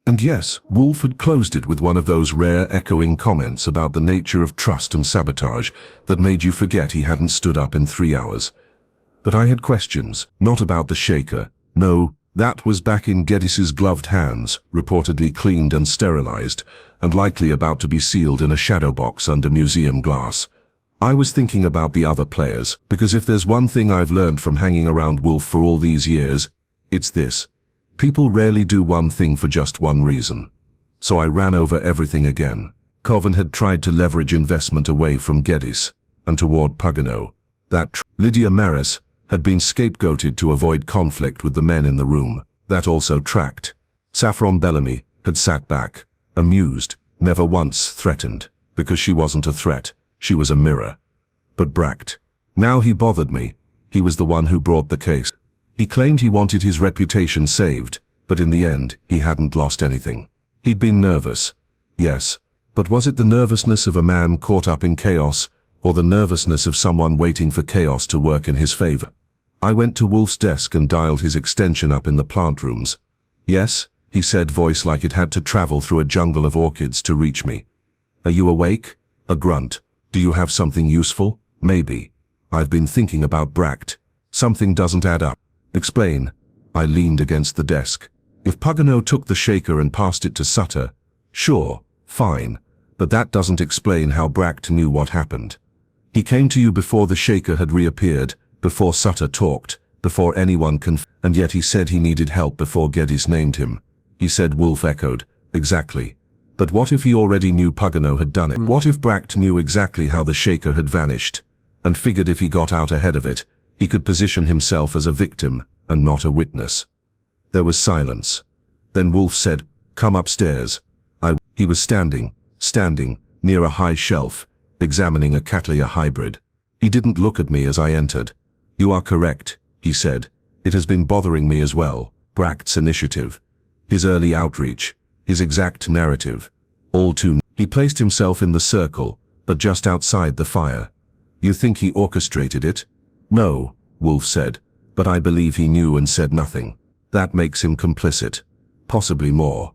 And yes, Wolfe had closed it with one of those rare echoing comments about the nature of trust and sabotage that made you forget he hadn't stood up in 3 hours. But I had questions, not about the shaker. No, that was back in Geddes' gloved hands, reportedly cleaned and sterilized, and likely about to be sealed in a shadow box under museum glass. I was thinking about the other players, because if there's one thing I've learned from hanging around Wolfe for all these years, it's this. People rarely do one thing for just one reason. So I ran over everything again. Coven had tried to leverage investment away from Geddes and toward Pagano. Lydia Maris had been scapegoated to avoid conflict with the men in the room. That also tracked. Saffron Bellamy had sat back, amused, never once threatened, because she wasn't a threat, she was a mirror. But Bracht. Now he bothered me. He was the one who brought the case. He claimed he wanted his reputation saved, but in the end, he hadn't lost anything. He'd been nervous. Yes, but was it the nervousness of a man caught up in chaos, or the nervousness of someone waiting for chaos to work in his favor? I went to Wolfe's desk and dialed his extension up in the plant rooms. Yes, he said, voice like it had to travel through a jungle of orchids to reach me. Are you awake? A grunt. Do you have something useful? Maybe. I've been thinking about Bracht. Something doesn't add up. Explain. I leaned against the desk. If Pagano took the shaker and passed it to Sutter, sure, fine, but that doesn't explain how Bracht knew what happened. He came to you before the shaker had reappeared, before Sutter talked, before anyone and yet he said he needed help before Geddes named him. He said. Wolfe echoed, exactly. But what if he already knew Pagano had done it? What if Bracht knew exactly how the shaker had vanished, and figured if he got out ahead of it, he could position himself as a victim and not a witness? There was silence. Then Wolfe said, come upstairs. He was standing, near a high shelf, examining a Cattleya hybrid. He didn't look at me as I entered. You are correct. he said. It has been bothering me as well. Brack's initiative. His early outreach. His exact narrative. All too. He placed himself in the circle, but just outside the fire. You think he orchestrated it? No, Wolfe said, but I believe he knew and said nothing. That makes him complicit. Possibly more.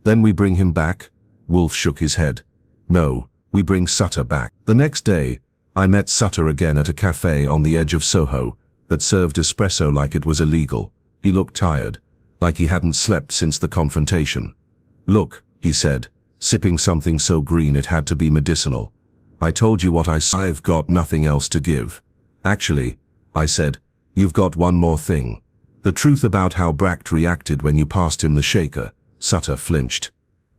Then we bring him back? Wolfe shook his head. No, we bring Sutter back. The next day, I met Sutter again at a cafe on the edge of Soho that served espresso like it was illegal. He looked tired, like he hadn't slept since the confrontation. Look, he said, sipping something so green it had to be medicinal. I told you what I've got nothing else to give. Actually, I said, you've got one more thing. The truth about how Brack reacted when you passed him the shaker. Sutter flinched.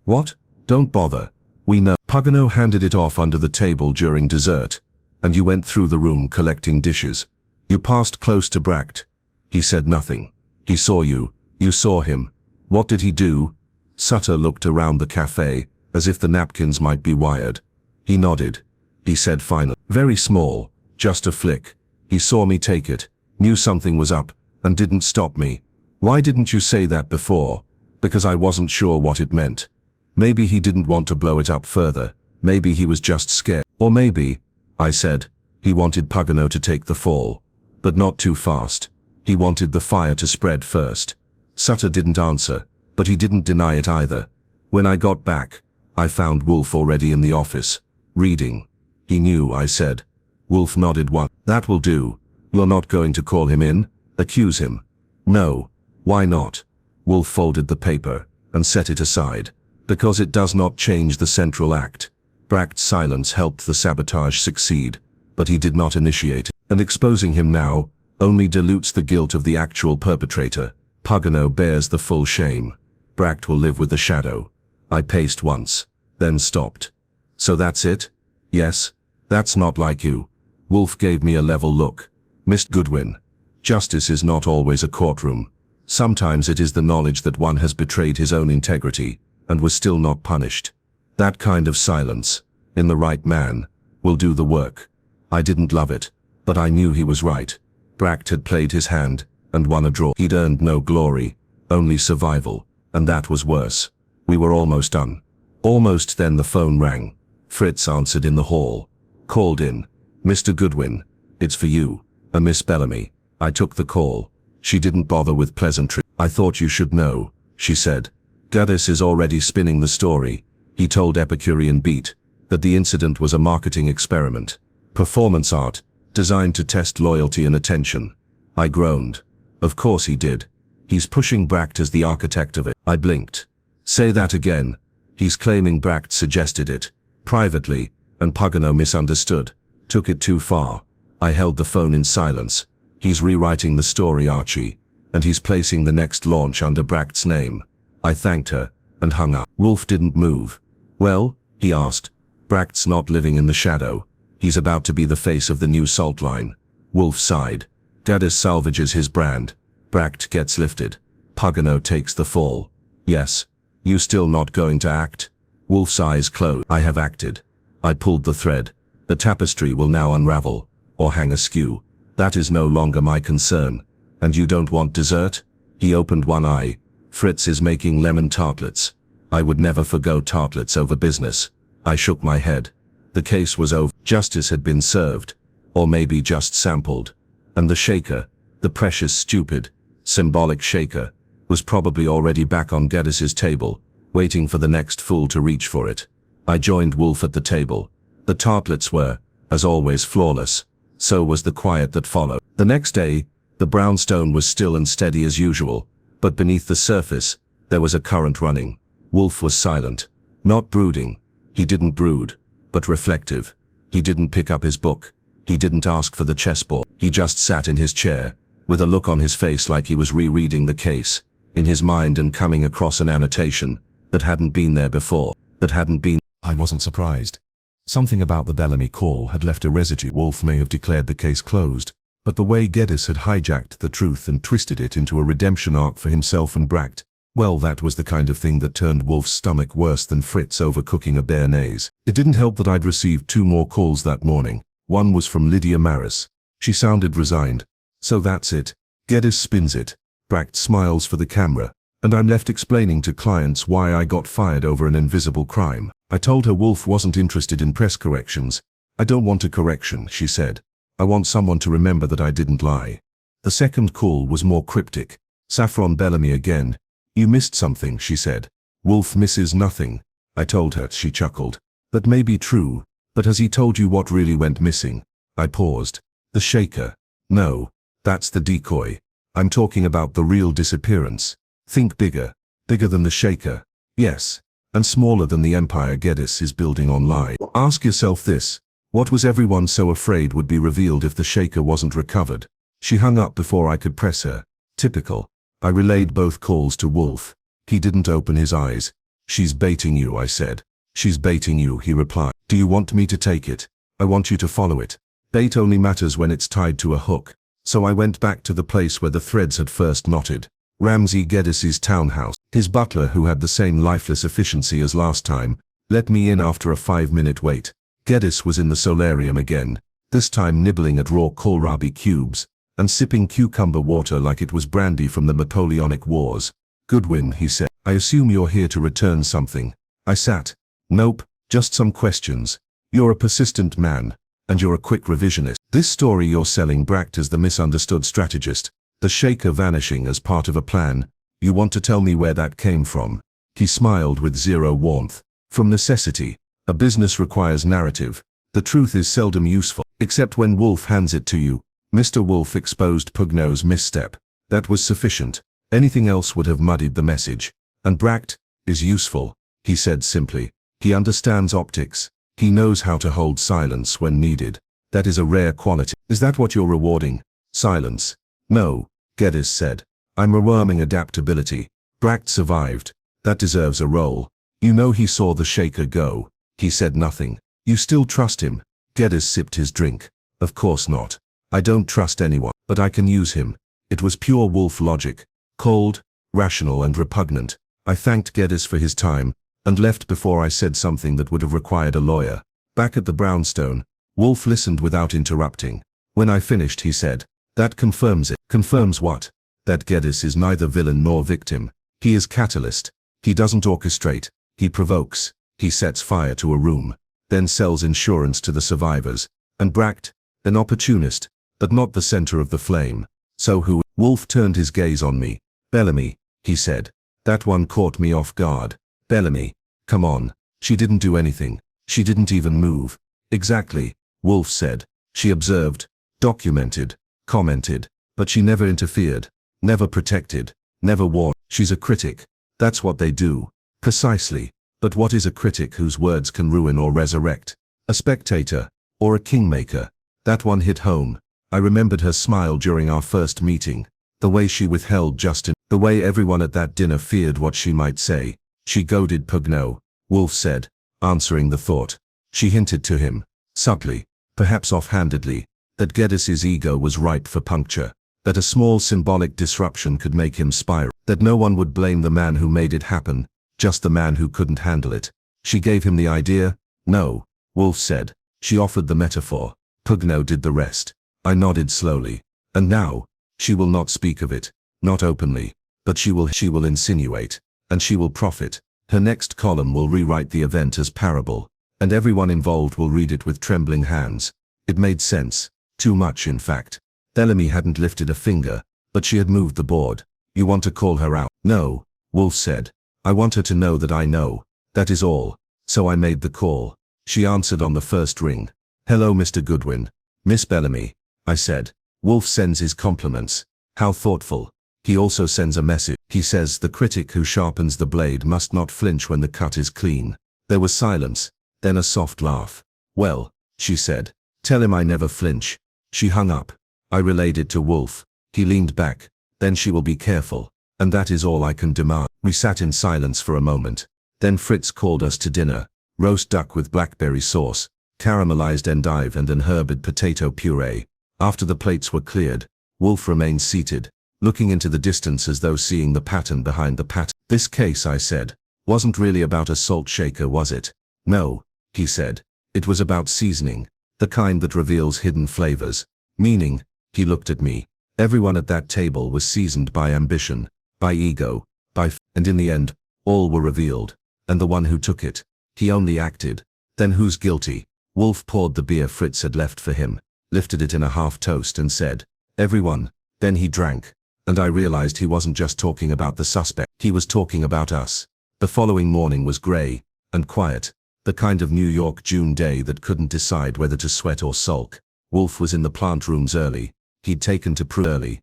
What? Don't bother. We know. Pagano handed it off under the table during dessert, and you went through the room collecting dishes. You passed close to Brack. He said nothing. He saw you. You saw him. What did he do? Sutter looked around the cafe, as if the napkins might be wired. He nodded. He said finally, very small, just a flick. He saw me take it, knew something was up, and didn't stop me. Why didn't you say that before? Because I wasn't sure what it meant. Maybe he didn't want to blow it up further. Maybe he was just scared. Or maybe, I said, he wanted Pagano to take the fall. But not too fast. He wanted the fire to spread first. Sutter didn't answer, but he didn't deny it either. When I got back, I found Wolfe already in the office, reading. He knew, I said. Wolfe nodded once. That will do. You're not going to call him in? Accuse him? No. Why not? Wolfe folded the paper and set it aside. Because it does not change the central act. Brack's silence helped the sabotage succeed, but he did not initiate it. And exposing him now only dilutes the guilt of the actual perpetrator. Pagano bears the full shame. Brack will live with the shadow. I paced once, then stopped. So that's it? Yes. That's not like you. Wolfe gave me a level look. Mr. Goodwin. Justice is not always a courtroom. Sometimes it is the knowledge that one has betrayed his own integrity, and was still not punished. That kind of silence, in the right man, will do the work. I didn't love it, but I knew he was right. Brack had played his hand, and won a draw. He'd earned no glory, only survival, and that was worse. We were almost done. Almost then the phone rang. Fritz answered in the hall. Called in. Mr. Goodwin, it's for you, a Miss Bellamy. I took the call. She didn't bother with pleasantry. I thought you should know, she said. Gaddis is already spinning the story. He told Epicurean Beat that the incident was a marketing experiment. Performance art, designed to test loyalty and attention. I groaned. Of course he did. He's pushing Brack as the architect of it. I blinked. Say that again. He's claiming Brack suggested it. Privately, and Pagano misunderstood. Took it too far. I held the phone in silence. He's rewriting the story, Archie. And he's placing the next launch under Brack's name. I thanked her, and hung up. Wolfe didn't move. Well, he asked. Brack's not living in the shadow. He's about to be the face of the new salt line. Wolfe sighed. Gaddis salvages his brand. Brack gets lifted. Pagano takes the fall. Yes. You still not going to act? Wolfe's eyes closed. I have acted. I pulled the thread. The tapestry will now unravel, or hang askew. That is no longer my concern. And you don't want dessert? He opened one eye. Fritz is making lemon tartlets. I would never forgo tartlets over business. I shook my head. The case was over. Justice had been served. Or maybe just sampled. And the shaker, the precious stupid, symbolic shaker, was probably already back on Gaddis's table, waiting for the next fool to reach for it. I joined Wolfe at the table. The tartlets were, as always, flawless. So was the quiet that followed. The next day, the brownstone was still and steady as usual, but beneath the surface, there was a current running. Wolfe was silent. Not brooding. He didn't brood, but reflective. He didn't pick up his book. He didn't ask for the chessboard. He just sat in his chair, with a look on his face like he was rereading the case, in his mind and coming across an annotation that hadn't been there before, that hadn't been. I wasn't surprised. Something about the Bellamy call had left a residue. Wolfe may have declared the case closed, but the way Gaddis had hijacked the truth and twisted it into a redemption arc for himself and Brack, well, that was the kind of thing that turned Wolfe's stomach worse than Fritz overcooking a béarnaise. It didn't help that I'd received 2 more calls that morning. One was from Lydia Maris. She sounded resigned. So that's it. Geddes spins it. Bracht smiles for the camera. And I'm left explaining to clients why I got fired over an invisible crime. I told her Wolfe wasn't interested in press corrections. I don't want a correction, she said. I want someone to remember that I didn't lie. The second call was more cryptic. Saffron Bellamy again. You missed something, she said. Wolfe misses nothing. I told her, she chuckled. That may be true, but has he told you what really went missing? I paused. The shaker. No, that's the decoy. I'm talking about the real disappearance. Think bigger. Bigger than the shaker. Yes. And smaller than the empire Geddes is building on lies. Ask yourself this. What was everyone so afraid would be revealed if the shaker wasn't recovered? She hung up before I could press her. Typical. I relayed both calls to Wolfe. He didn't open his eyes. She's baiting you, I said. She's baiting you, he replied. Do you want me to take it? I want you to follow it. Bait only matters when it's tied to a hook. So I went back to the place where the threads had first knotted. Ramsay Geddes's townhouse. His butler, who had the same lifeless efficiency as last time, let me in after a 5-minute wait. Geddes was in the solarium again, this time nibbling at raw kohlrabi cubes, and sipping cucumber water like it was brandy from the Napoleonic Wars. Goodwin, he said, I assume you're here to return something. I sat. Nope, just some questions. You're a persistent man, and you're a quick revisionist. This story you're selling Bracht as the misunderstood strategist, the shaker vanishing as part of a plan. You want to tell me where that came from? He smiled with zero warmth. From necessity. A business requires narrative. The truth is seldom useful, except when Wolfe hands it to you. Mr. Wolfe exposed Pugnau's misstep. That was sufficient. Anything else would have muddied the message. And Bracht is useful, he said simply. He understands optics. He knows how to hold silence when needed. That is a rare quality. Is that what you're rewarding? Silence. No, Geddes said. I'm reworming adaptability. Bracht survived. That deserves a role. You know he saw the shaker go. He said nothing. You still trust him? Geddes sipped his drink. Of course not. I don't trust anyone, but I can use him. It was pure Wolfe logic. Cold, rational and repugnant. I thanked Geddes for his time, and left before I said something that would have required a lawyer. Back at the brownstone, Wolfe listened without interrupting. When I finished, he said, that confirms it. Confirms what? That Geddes is neither villain nor victim. He is catalyst. He doesn't orchestrate. He provokes. He sets fire to a room, then sells insurance to the survivors. And Bracht, an opportunist, but not the center of the flame. So who? Wolfe turned his gaze on me. Bellamy, he said. That one caught me off guard. Bellamy, come on. She didn't do anything. She didn't even move. Exactly, Wolfe said. She observed, documented, commented, but she never interfered, never protected, never warned. She's a critic. That's what they do. Precisely. But what is a critic whose words can ruin or resurrect? A spectator, or a kingmaker? That one hit home. I remembered her smile during our first meeting, the way she withheld Justin, the way everyone at that dinner feared what she might say. She goaded Pugnau, Wolfe said, answering the thought. She hinted to him, subtly, perhaps offhandedly, that Geddes's ego was ripe for puncture, that a small symbolic disruption could make him spiral, that no one would blame the man who made it happen, just the man who couldn't handle it. She gave him the idea? No, Wolfe said. She offered the metaphor. Pugnau did the rest. I nodded slowly. And now, she will not speak of it, not openly, but she will insinuate, and she will profit. Her next column will rewrite the event as parable, and everyone involved will read it with trembling hands. It made sense. Too much, in fact. Bellamy hadn't lifted a finger, but she had moved the board. You want to call her out? No, Wolfe said. I want her to know that I know. That is all. So I made the call. She answered on the first ring. Hello, Mr. Goodwin. Miss Bellamy, I said. Wolfe sends his compliments. How thoughtful. He also sends a message. He says the critic who sharpens the blade must not flinch when the cut is clean. There was silence, then a soft laugh. Well, she said, tell him I never flinch. She hung up. I relayed it to Wolfe. He leaned back. Then she will be careful. And that is all I can demand. We sat in silence for a moment. Then Fritz called us to dinner. Roast duck with blackberry sauce, caramelized endive and an herbed potato puree. After the plates were cleared, Wolfe remained seated, looking into the distance as though seeing the pattern behind the pattern. This case, I said, wasn't really about a salt shaker, was it? No, he said. It was about seasoning, the kind that reveals hidden flavors. Meaning, he looked at me. Everyone at that table was seasoned by ambition, by ego, and in the end, all were revealed. And the one who took it, he only acted. Then who's guilty? Wolfe poured the beer Fritz had left for him, lifted it in a half-toast and said, "Everyone." Then he drank, and I realized he wasn't just talking about the suspect, he was talking about us. The following morning was grey and quiet, the kind of New York June day that couldn't decide whether to sweat or sulk. Wolfe was in the plant rooms early. He'd taken to early.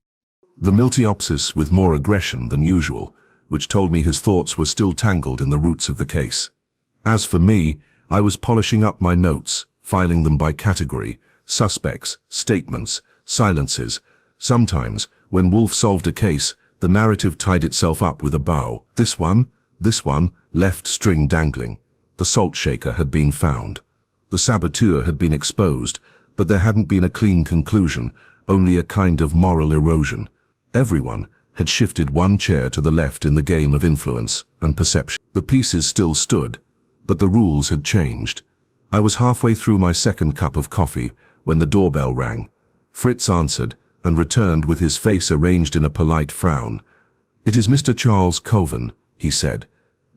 The Miltiopsis with more aggression than usual, which told me his thoughts were still tangled in the roots of the case. As for me, I was polishing up my notes, filing them by category, suspects, statements, silences. Sometimes, when Wolfe solved a case, the narrative tied itself up with a bow. This one, left string dangling. The salt shaker had been found. The saboteur had been exposed, but there hadn't been a clean conclusion, only a kind of moral erosion. Everyone had shifted one chair to the left in the game of influence and perception. The pieces still stood, but the rules had changed. I was halfway through my second cup of coffee when the doorbell rang. Fritz answered and returned with his face arranged in a polite frown. "It is Mr. Charles Coven," he said.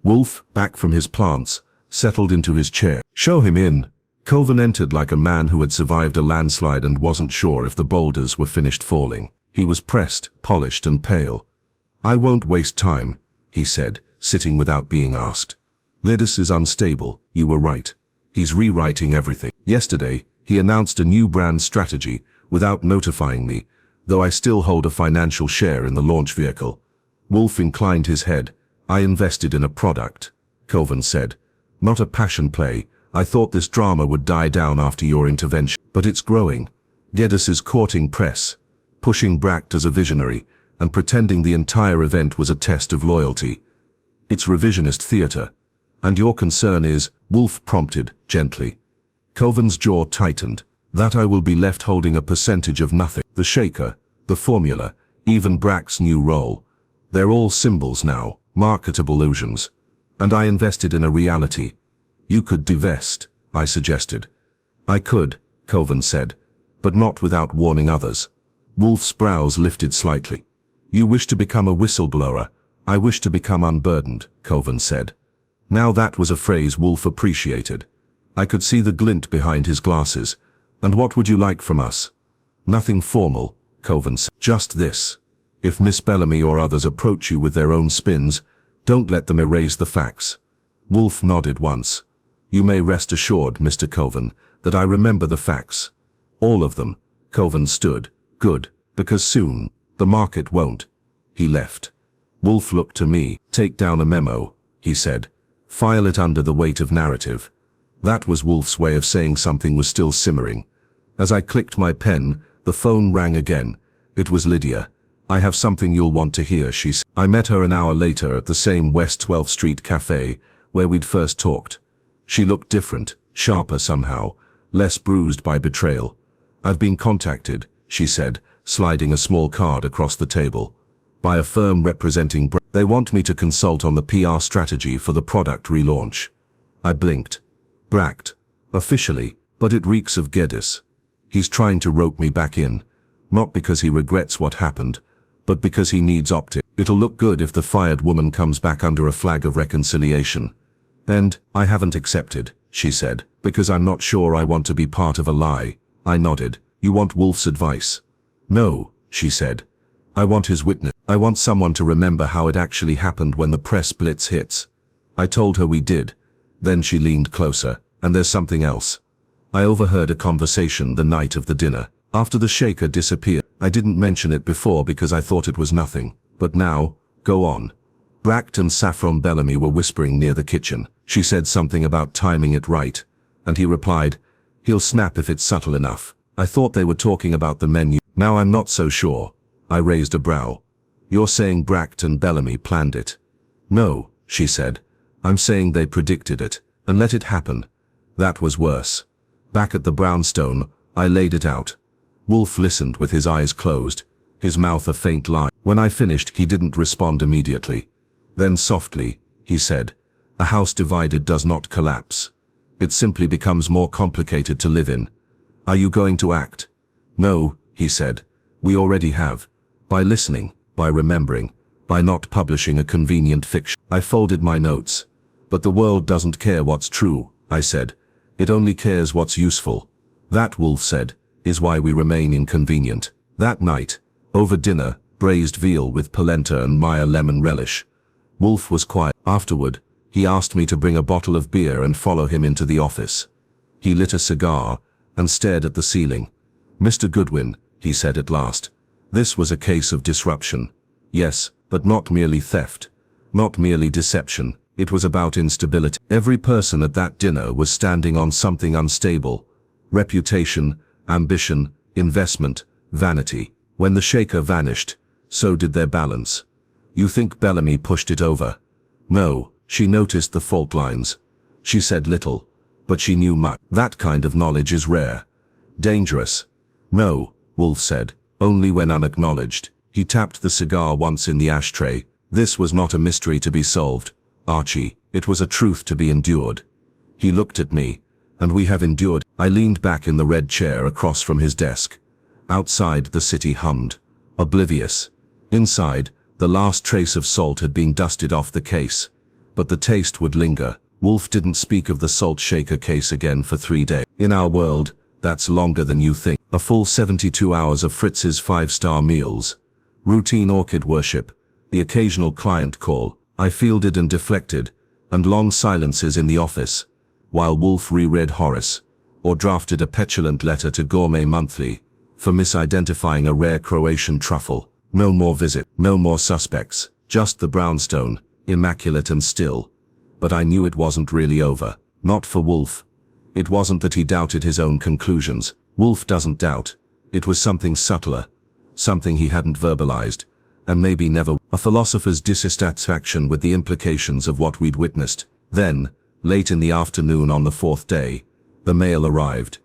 Wolfe, back from his plants, settled into his chair. "Show him in." Coven entered like a man who had survived a landslide and wasn't sure if the boulders were finished falling. He was pressed, polished and pale. "I won't waste time," he said, sitting without being asked. "Lidus is unstable, you were right. He's rewriting everything. Yesterday, he announced a new brand strategy without notifying me, though I still hold a financial share in the launch vehicle." Wolfe inclined his head. "I invested in a product," Coven said. "Not a passion play. I thought this drama would die down after your intervention. But it's growing. Geddes is courting press, pushing Bracht as a visionary, and pretending the entire event was a test of loyalty. It's revisionist theater. And your concern is," Wolfe prompted, gently. Coven's jaw tightened. "That I will be left holding a percentage of nothing. The shaker, the formula, even Bracht's new role. They're all symbols now, marketable illusions. And I invested in a reality. You could divest," I suggested. "I could," Coven said, "but not without warning others." Wolfe's brows lifted slightly. "You wish to become a whistleblower. I wish to become unburdened," Coven said. Now that was a phrase Wolfe appreciated. I could see the glint behind his glasses. "And what would you like from us?" "Nothing formal," Coven said. "Just this. If Miss Bellamy or others approach you with their own spins, don't let them erase the facts." Wolfe nodded once. "You may rest assured, Mr. Coven, that I remember the facts. All of them." Coven stood. "Good, because soon, the market won't." He left. Wolfe looked to me. "Take down a memo," he said. "File it under the weight of narrative." That was Wolfe's way of saying something was still simmering. As I clicked my pen, the phone rang again. It was Lydia. "I have something you'll want to hear," she said. I met her an hour later at the same West 12th Street cafe where we'd first talked. She looked different, sharper somehow, less bruised by betrayal. "I've been contacted," she said, sliding a small card across the table, "by a firm representing They want me to consult on the PR strategy for the product relaunch." I blinked. "Bracht. Officially, but it reeks of Geddes. He's trying to rope me back in, not because he regrets what happened, but because he needs optics. It'll look good if the fired woman comes back under a flag of reconciliation. And I haven't accepted," she said, "because I'm not sure I want to be part of a lie." I nodded. "You want Wolfe's advice?" "No," she said. "I want his witness. I want someone to remember how it actually happened when the press blitz hits." I told her we did. Then she leaned closer. "And there's something else." I overheard a conversation the night of the dinner. After the shaker disappeared. I didn't mention it before because I thought it was nothing. But now, go on. Bracht and Saffron Bellamy were whispering near the kitchen. She said something about timing it right. And he replied, "He'll snap if it's subtle enough." I thought they were talking about the menu. Now I'm not so sure. I raised a brow. "You're saying Bracht and Bellamy planned it?" "No," she said. "I'm saying they predicted it, and let it happen." That was worse. Back at the brownstone, I laid it out. Wolfe listened with his eyes closed, his mouth a faint line. When I finished, he didn't respond immediately. Then softly, he said, "A house divided does not collapse. It simply becomes more complicated to live in. Are you going to act?" "No," he said. We already have. By listening, by remembering, by not publishing a convenient fiction. I folded my notes. But the world doesn't care what's true, I said. It only cares what's useful. That, Wolfe said, is why we remain inconvenient. That night, over dinner, braised veal with polenta and Meyer lemon relish. Wolfe was quiet. Afterward, he asked me to bring a bottle of beer and follow him into the office. He lit a cigar and stared at the ceiling. "Mr. Goodwin," he said at last, "this was a case of disruption. Yes, but not merely theft. Not merely deception. It was about instability. Every person at that dinner was standing on something unstable. Reputation, ambition, investment, vanity. When the shaker vanished, so did their balance. You think Bellamy pushed it over? No, she noticed the fault lines. She said little, but she knew much. That kind of knowledge is rare. Dangerous. No, Wolfe said, only when unacknowledged. He tapped the cigar once in the ashtray. This was not a mystery to be solved, Archie. It was a truth to be endured. He looked at me, and we have endured. I leaned back in the red chair across from his desk. Outside, the city hummed, oblivious. Inside, the last trace of salt had been dusted off the case. But the taste would linger. Wolfe didn't speak of the salt shaker case again for 3 days. In our world, that's longer than you think. A full 72 hours of Fritz's 5-star meals. Routine orchid worship. The occasional client call, I fielded and deflected, and long silences in the office, while Wolfe reread Horace, or drafted a petulant letter to Gourmet Monthly, for misidentifying a rare Croatian truffle. No more visit, no more suspects, just the brownstone, immaculate and still. But I knew it wasn't really over. Not for Wolfe. It wasn't that he doubted his own conclusions. Wolfe doesn't doubt. It was something subtler, something he hadn't verbalized, and maybe never. A philosopher's dissatisfaction with the implications of what we'd witnessed. Then, late in the afternoon on the 4th day, the mail arrived.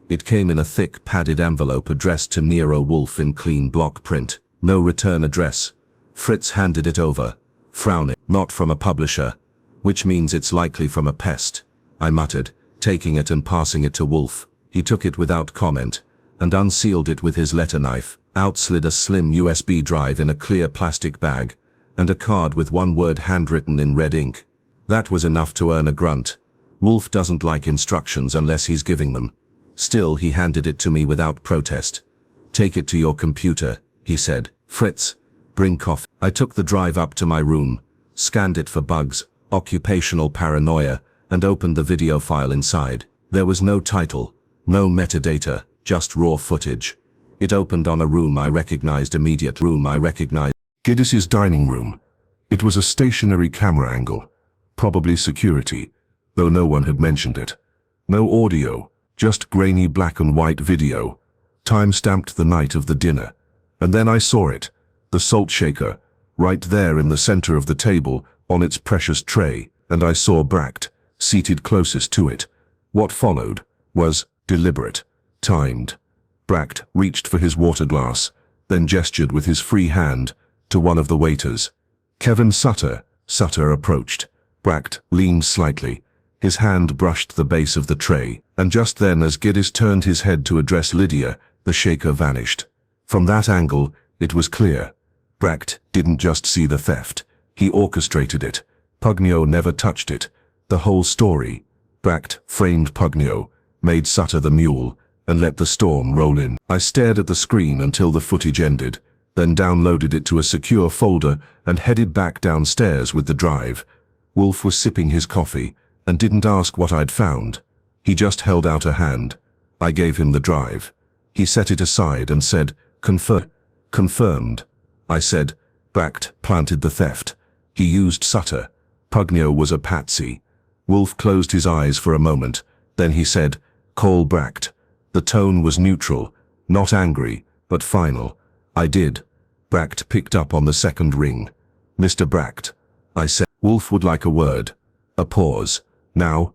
It came in a thick, padded envelope addressed to Nero Wolfe in clean block print. No return address. Fritz handed it over, frowning. Not from a publisher, which means it's likely from a pest, I muttered, taking it and passing it to Wolfe. He took it without comment, and unsealed it with his letter knife. Out slid a slim USB drive in a clear plastic bag, and a card with one word handwritten in red ink. That was enough to earn a grunt. Wolfe doesn't like instructions unless he's giving them. Still, he handed it to me without protest. Take it to your computer, he said. Fritz, bring coffee. I took the drive up to my room, scanned it for bugs, occupational paranoia, and opened the video file inside. There was no title, no metadata, just raw footage. It opened on a room I recognized immediately. Giddis's dining room. It was a stationary camera angle, probably security, though no one had mentioned it. No audio, just grainy black and white video. Time-stamped the night of the dinner. And then I saw it, the salt shaker, right there in the center of the table, on its precious tray, and I saw Bracht, seated closest to it. What followed was deliberate, timed. Bracht reached for his water glass, then gestured with his free hand to one of the waiters. Kevin Sutter approached. Bracht leaned slightly. His hand brushed the base of the tray, and just then as Giddis turned his head to address Lydia, the shaker vanished. From that angle, it was clear. Bracht didn't just see the theft. He orchestrated it. Pugnio never touched it. The whole story. Bracht framed Pugnio, made Sutter the mule, and let the storm roll in. I stared at the screen until the footage ended, then downloaded it to a secure folder and headed back downstairs with the drive. Wolfe was sipping his coffee and didn't ask what I'd found. He just held out a hand. I gave him the drive. He set it aside and said, Confirmed. I said, Bracht planted the theft. He used Sutter. Pugnio was a patsy. Wolfe closed his eyes for a moment. Then he said, Call Bracht. The tone was neutral, not angry, but final. I did. Bracht picked up on the second ring. Mr. Bracht, I said. Wolfe would like a word. A pause. Now,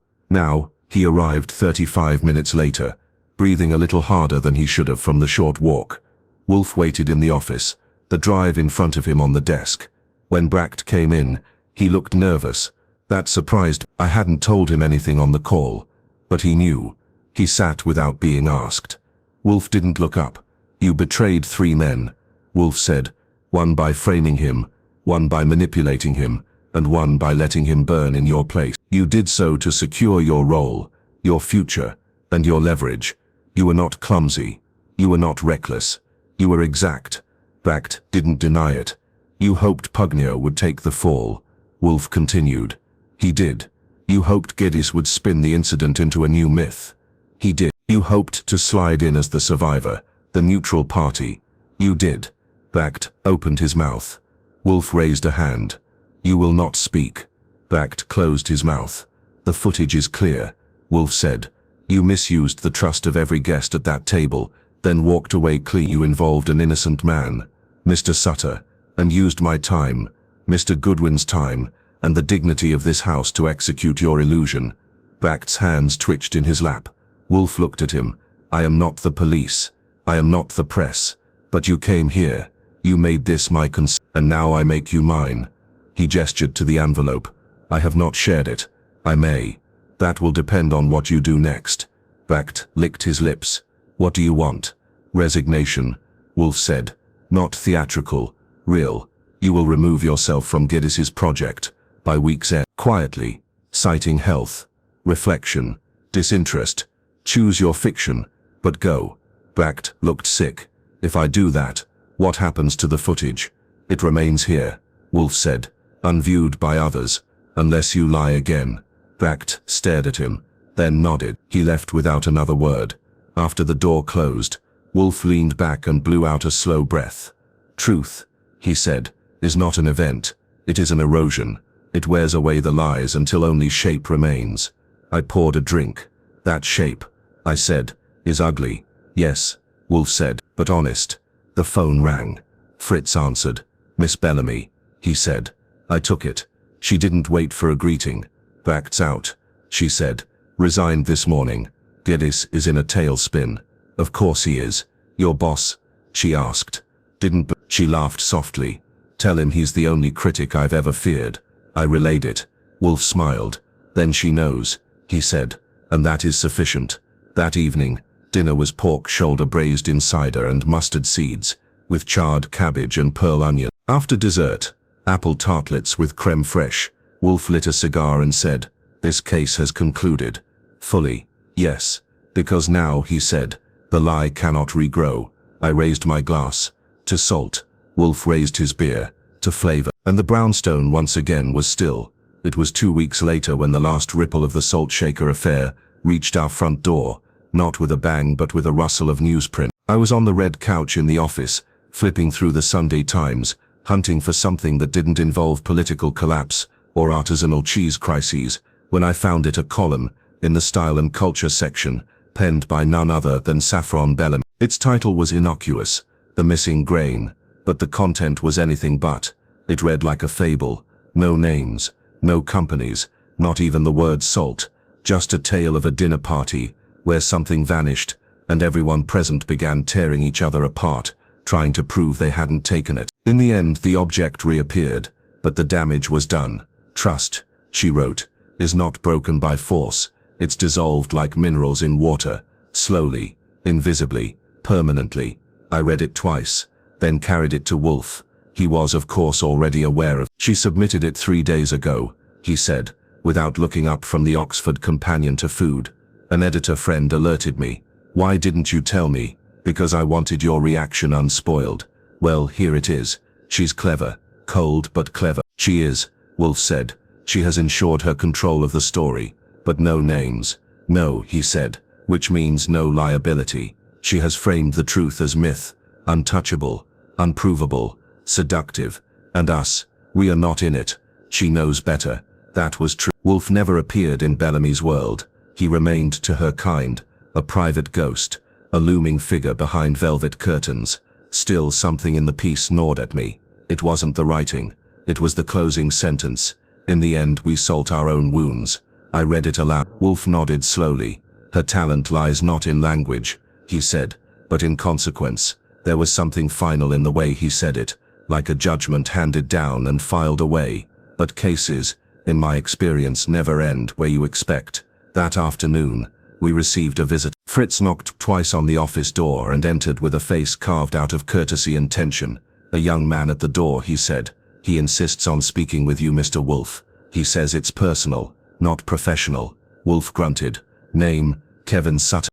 he arrived 35 minutes later, breathing a little harder than he should have from the short walk. Wolfe waited in the office, the drive in front of him on the desk. When Bracht came in, he looked nervous. That surprised. I hadn't told him anything on the call, but he knew. He sat without being asked. Wolfe didn't look up. You betrayed 3 men, Wolfe said, one by framing him, one by manipulating him, and one by letting him burn in your place. You did so to secure your role, your future, and your leverage. You were not clumsy. You were not reckless. You were exact. Fact, didn't deny it. You hoped Pugnio would take the fall, Wolfe continued. He did. You hoped Geddes would spin the incident into a new myth. He did. You hoped to slide in as the survivor, the neutral party. You did. Fact opened his mouth. Wolfe raised a hand. You will not speak. Fact closed his mouth. The footage is clear, Wolfe said. You misused the trust of every guest at that table, then walked away clean. You involved an innocent man, Mr. Sutter, and used my time, Mr. Goodwin's time, and the dignity of this house to execute your illusion. Fact's hands twitched in his lap. Wolfe looked at him. I am not the police. I am not the press. But you came here. You made this my and now I make you mine. He gestured to the envelope. I have not shared it. I may. That will depend on what you do next. Fact licked his lips. What do you want? Resignation, Wolfe said. Not theatrical. Real. You will remove yourself from Geddes's project by week's end. Quietly, citing health, reflection, disinterest. Choose your fiction, but go. Fact looked sick. If I do that, what happens to the footage? It remains here, Wolfe said, unviewed by others, unless you lie again. Fact stared at him, then nodded. He left without another word. After the door closed, Wolfe leaned back and blew out a slow breath. Truth, he said, is not an event. It is an erosion. It wears away the lies until only shape remains. I poured a drink. That shape, I said, is ugly. Yes, Wolfe said, but honest. The phone rang. Fritz answered. Miss Bellamy, he said. I took it. She didn't wait for a greeting. Facts out, she said. Resigned this morning. Geddes is in a tailspin. Of course he is. Your boss? She asked. Didn't she laughed softly. Tell him he's the only critic I've ever feared. I relayed it. Wolfe smiled. Then she knows, he said. And that is sufficient. That evening, dinner was pork shoulder braised in cider and mustard seeds, with charred cabbage and pearl onion. After dessert, apple tartlets with creme fraiche. Wolfe lit a cigar and said, this case has concluded. Fully, yes. Because now, he said, the lie cannot regrow. I raised my glass. To salt. Wolfe raised his beer. To flavor. And the brownstone once again was still. It was 2 weeks later when the last ripple of the salt shaker affair reached our front door, not with a bang but with a rustle of newsprint. I was on the red couch in the office, flipping through the Sunday Times, hunting for something that didn't involve political collapse or artisanal cheese crises, when I found it a column in the Style and Culture section, penned by none other than Saffron Bellamy. Its title was innocuous, The Missing Grain, but the content was anything but. It read like a fable. No names, no companies, not even the word salt, just a tale of a dinner party where something vanished and everyone present began tearing each other apart, trying to prove they hadn't taken it. In the end, the object reappeared, but the damage was done. Trust, she wrote, is not broken by force. It's dissolved like minerals in water, slowly, invisibly, permanently. I read it twice, then carried it to Wolfe. He was, of course, already aware of. She submitted it 3 days ago, he said, without looking up from the Oxford Companion to Food. An editor friend alerted me. Why didn't you tell me? Because I wanted your reaction unspoiled. Well, here it is. She's clever. Cold but clever. She is, Wolfe said. She has ensured her control of the story. But no names. No, he said, which means no liability. She has framed the truth as myth, untouchable, unprovable, seductive. And us, we are not in it. She knows better. That was true. Wolfe never appeared in Bellamy's world. He remained to her kind, a private ghost, a looming figure behind velvet curtains. Still, something in the piece gnawed at me. It wasn't the writing. It was the closing sentence. In the end, we salt our own wounds. I read it aloud. Wolfe nodded slowly. Her talent lies not in language, he said, but in consequence. There was something final in the way he said it, like a judgment handed down and filed away. But cases, in my experience, never end where you expect. That afternoon, we received a visit. Fritz knocked twice on the office door and entered with a face carved out of courtesy and tension. "A young man at the door," he said. "He insists on speaking with you, Mr. Wolfe. He says it's personal, not professional." Wolfe grunted. "Name, Kevin Sutton."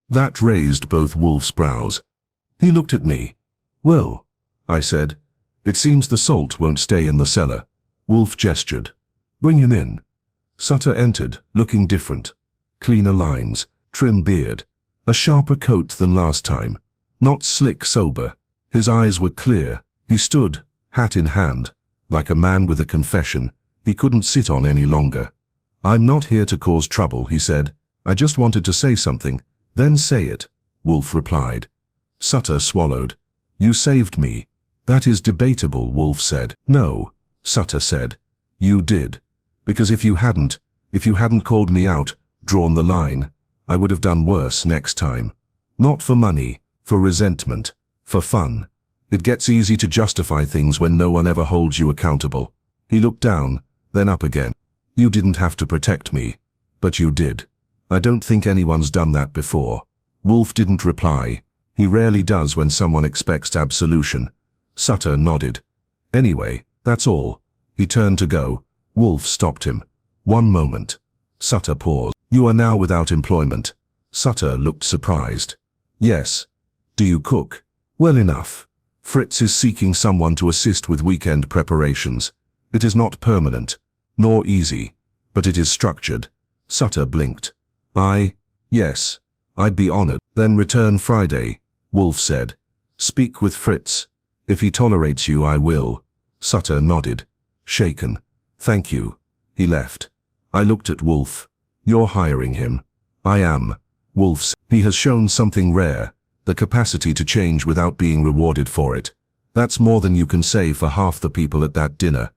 That raised both Wolfe's brows. He looked at me. "Well," I said, "it seems the salt won't stay in the cellar." Wolfe gestured. "Bring him in." Sutter entered, looking different. Cleaner lines, trim beard, a sharper coat than last time. Not slick sober. His eyes were clear. He stood, hat in hand, like a man with a confession he couldn't sit on any longer. "I'm not here to cause trouble," he said. "I just wanted to say something." "Then say it," Wolfe replied. Sutter swallowed. "You saved me." "That is debatable," Wolfe said. "No," Sutter said. "You did. Because if you hadn't called me out, drawn the line, I would have done worse next time. Not for money, for resentment, for fun. It gets easy to justify things when no one ever holds you accountable." He looked down, then up again. "You didn't have to protect me, but you did. I don't think anyone's done that before." Wolfe didn't reply. He rarely does when someone expects absolution. Sutter nodded. "Anyway, that's all." He turned to go. Wolfe stopped him. "One moment." Sutter paused. "You are now without employment." Sutter looked surprised. "Yes. Do you cook?" "Well enough. Fritz is seeking someone to assist with weekend preparations. It is not permanent, nor easy, but it is structured." Sutter blinked. Yes, I'd be honored." "Then return Friday," Wolfe said. "Speak with Fritz. If he tolerates you, I will." Sutter nodded. Shaken. "Thank you." He left. I looked at Wolfe. "You're hiring him." "I am." Wolfe said. "He has shown something rare, the capacity to change without being rewarded for it. That's more than you can say for half the people at that dinner."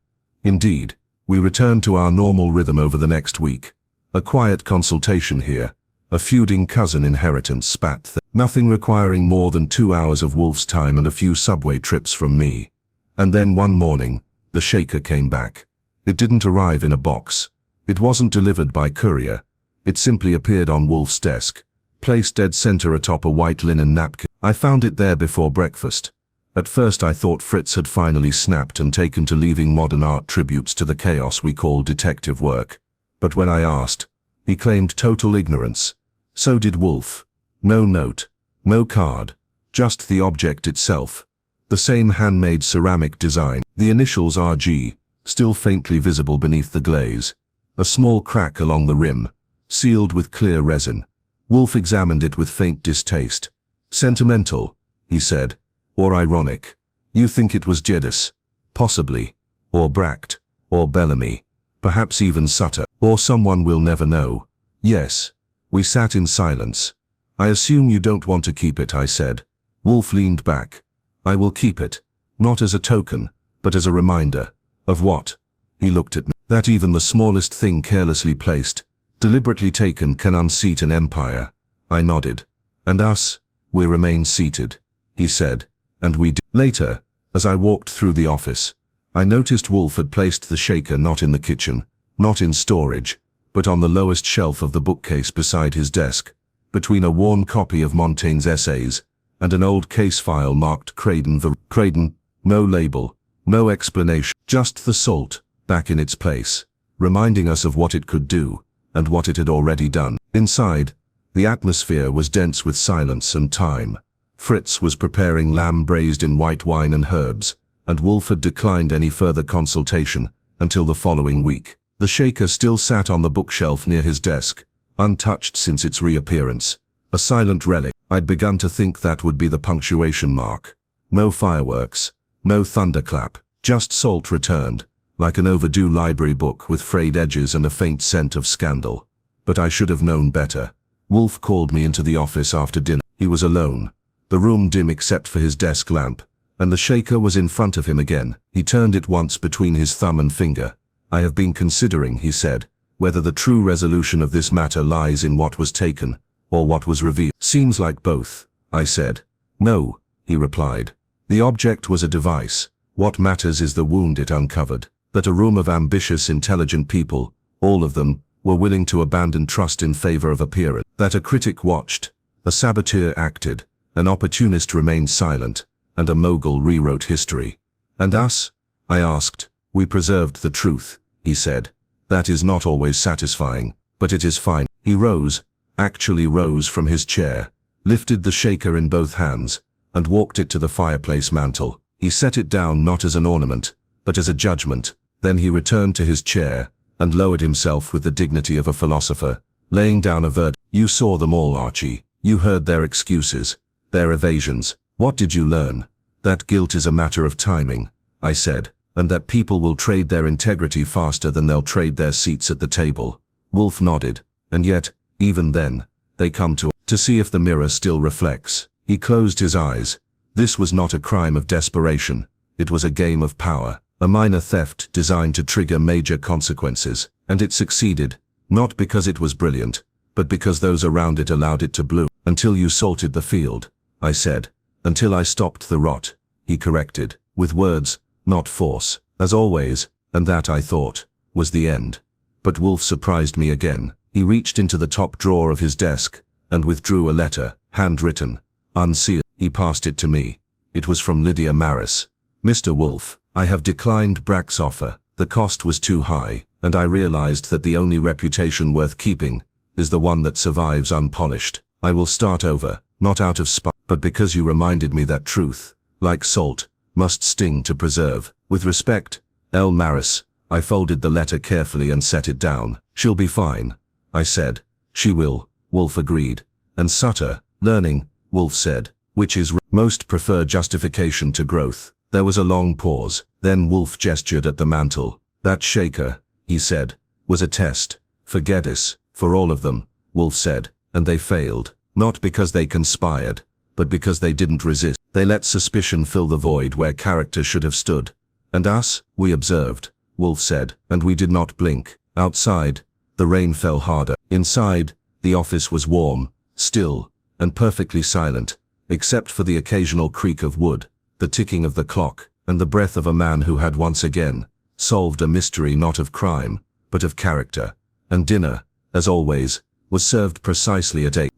Indeed, we returned to our normal rhythm over the next week. A quiet consultation here, a feuding cousin inheritance spat, nothing requiring more than 2 hours of Wolfe's time and a few subway trips from me. And then one morning, the shaker came back. It didn't arrive in a box. It wasn't delivered by courier. It simply appeared on Wolfe's desk, placed dead center atop a white linen napkin. I found it there before breakfast. At first I thought Fritz had finally snapped and taken to leaving modern art tributes to the chaos we call detective work. But when I asked, he claimed total ignorance. So did Wolfe. No note, no card, just the object itself. The same handmade ceramic design, the initials RG, still faintly visible beneath the glaze. A small crack along the rim, sealed with clear resin. Wolfe examined it with faint distaste. "Sentimental," he said, "or ironic. You think it was Jedis? Possibly. Or Bracht, or Bellamy. Perhaps even Sutter, or someone we'll never know." "Yes." We sat in silence. "I assume you don't want to keep it," I said. Wolfe leaned back. "I will keep it, not as a token, but as a reminder." "Of what?" He looked at me. "That even the smallest thing carelessly placed, deliberately taken, can unseat an empire." I nodded. "And us? We remain seated," he said. "And we did." Later, as I walked through the office, I noticed Wolfe had placed the shaker not in the kitchen, not in storage, but on the lowest shelf of the bookcase beside his desk, between a worn copy of Montaigne's essays and an old case file marked Craden, no label, no explanation, just the salt, back in its place, reminding us of what it could do, and what it had already done. Inside, the atmosphere was dense with silence and time. Fritz was preparing lamb braised in white wine and herbs, and Wolfe had declined any further consultation until the following week. The shaker still sat on the bookshelf near his desk, untouched since its reappearance, a silent relic. I'd begun to think that would be the punctuation mark. No fireworks, no thunderclap, just salt returned, like an overdue library book with frayed edges and a faint scent of scandal. But I should have known better. Wolfe called me into the office after dinner. He was alone, the room dim except for his desk lamp, and the shaker was in front of him again. He turned it once between his thumb and finger. "I have been considering," he said, "whether the true resolution of this matter lies in what was taken, or what was revealed." "Seems like both," I said. "No," he replied. "The object was a device. What matters is the wound it uncovered. That a room of ambitious, intelligent people, all of them, were willing to abandon trust in favor of appearance. That a critic watched, a saboteur acted, an opportunist remained silent, and a mogul rewrote history. And us? I asked. We preserved the truth, he said. That is not always satisfying, but it is fine. He rose, actually rose from his chair, lifted the shaker in both hands, and walked it to the fireplace mantel. He set it down not as an ornament, but as a judgment. Then he returned to his chair, and lowered himself with the dignity of a philosopher, laying down a verdict. You saw them all, Archie. You heard their excuses, their evasions. What did you learn? That guilt is a matter of timing, I said, and that people will trade their integrity faster than they'll trade their seats at the table. Wolfe nodded, and yet, even then, they come to see if the mirror still reflects. He closed his eyes. This was not a crime of desperation. It was a game of power, a minor theft designed to trigger major consequences, and it succeeded, not because it was brilliant, but because those around it allowed it to bloom. Until you salted the field, I said. Until I stopped the rot, he corrected, with words, not force, as always, and that, I thought, was the end. But Wolfe surprised me again. He reached into the top drawer of his desk, and withdrew a letter, handwritten, unsealed. He passed it to me. It was from Lydia Maris. Mr. Wolfe, I have declined Brack's offer. The cost was too high, and I realized that the only reputation worth keeping is the one that survives unpolished. I will start over, not out of spite, but because you reminded me that truth, like salt, must sting to preserve. With respect, L. Maris. I folded the letter carefully and set it down. She'll be fine, I said. She will, Wolfe agreed. And Sutter, learning, Wolfe said, which is most prefer justification to growth. There was a long pause. Then Wolfe gestured at the mantel. That shaker, he said, was a test. For Geddes, for all of them, Wolfe said, and they failed. Not because they conspired, but because they didn't resist. They let suspicion fill the void where character should have stood. And us, we observed, Wolfe said, and we did not blink. Outside, the rain fell harder. Inside, the office was warm, still, and perfectly silent, except for the occasional creak of wood, the ticking of the clock, and the breath of a man who had once again solved a mystery not of crime, but of character. And dinner, as always, was served precisely at 8.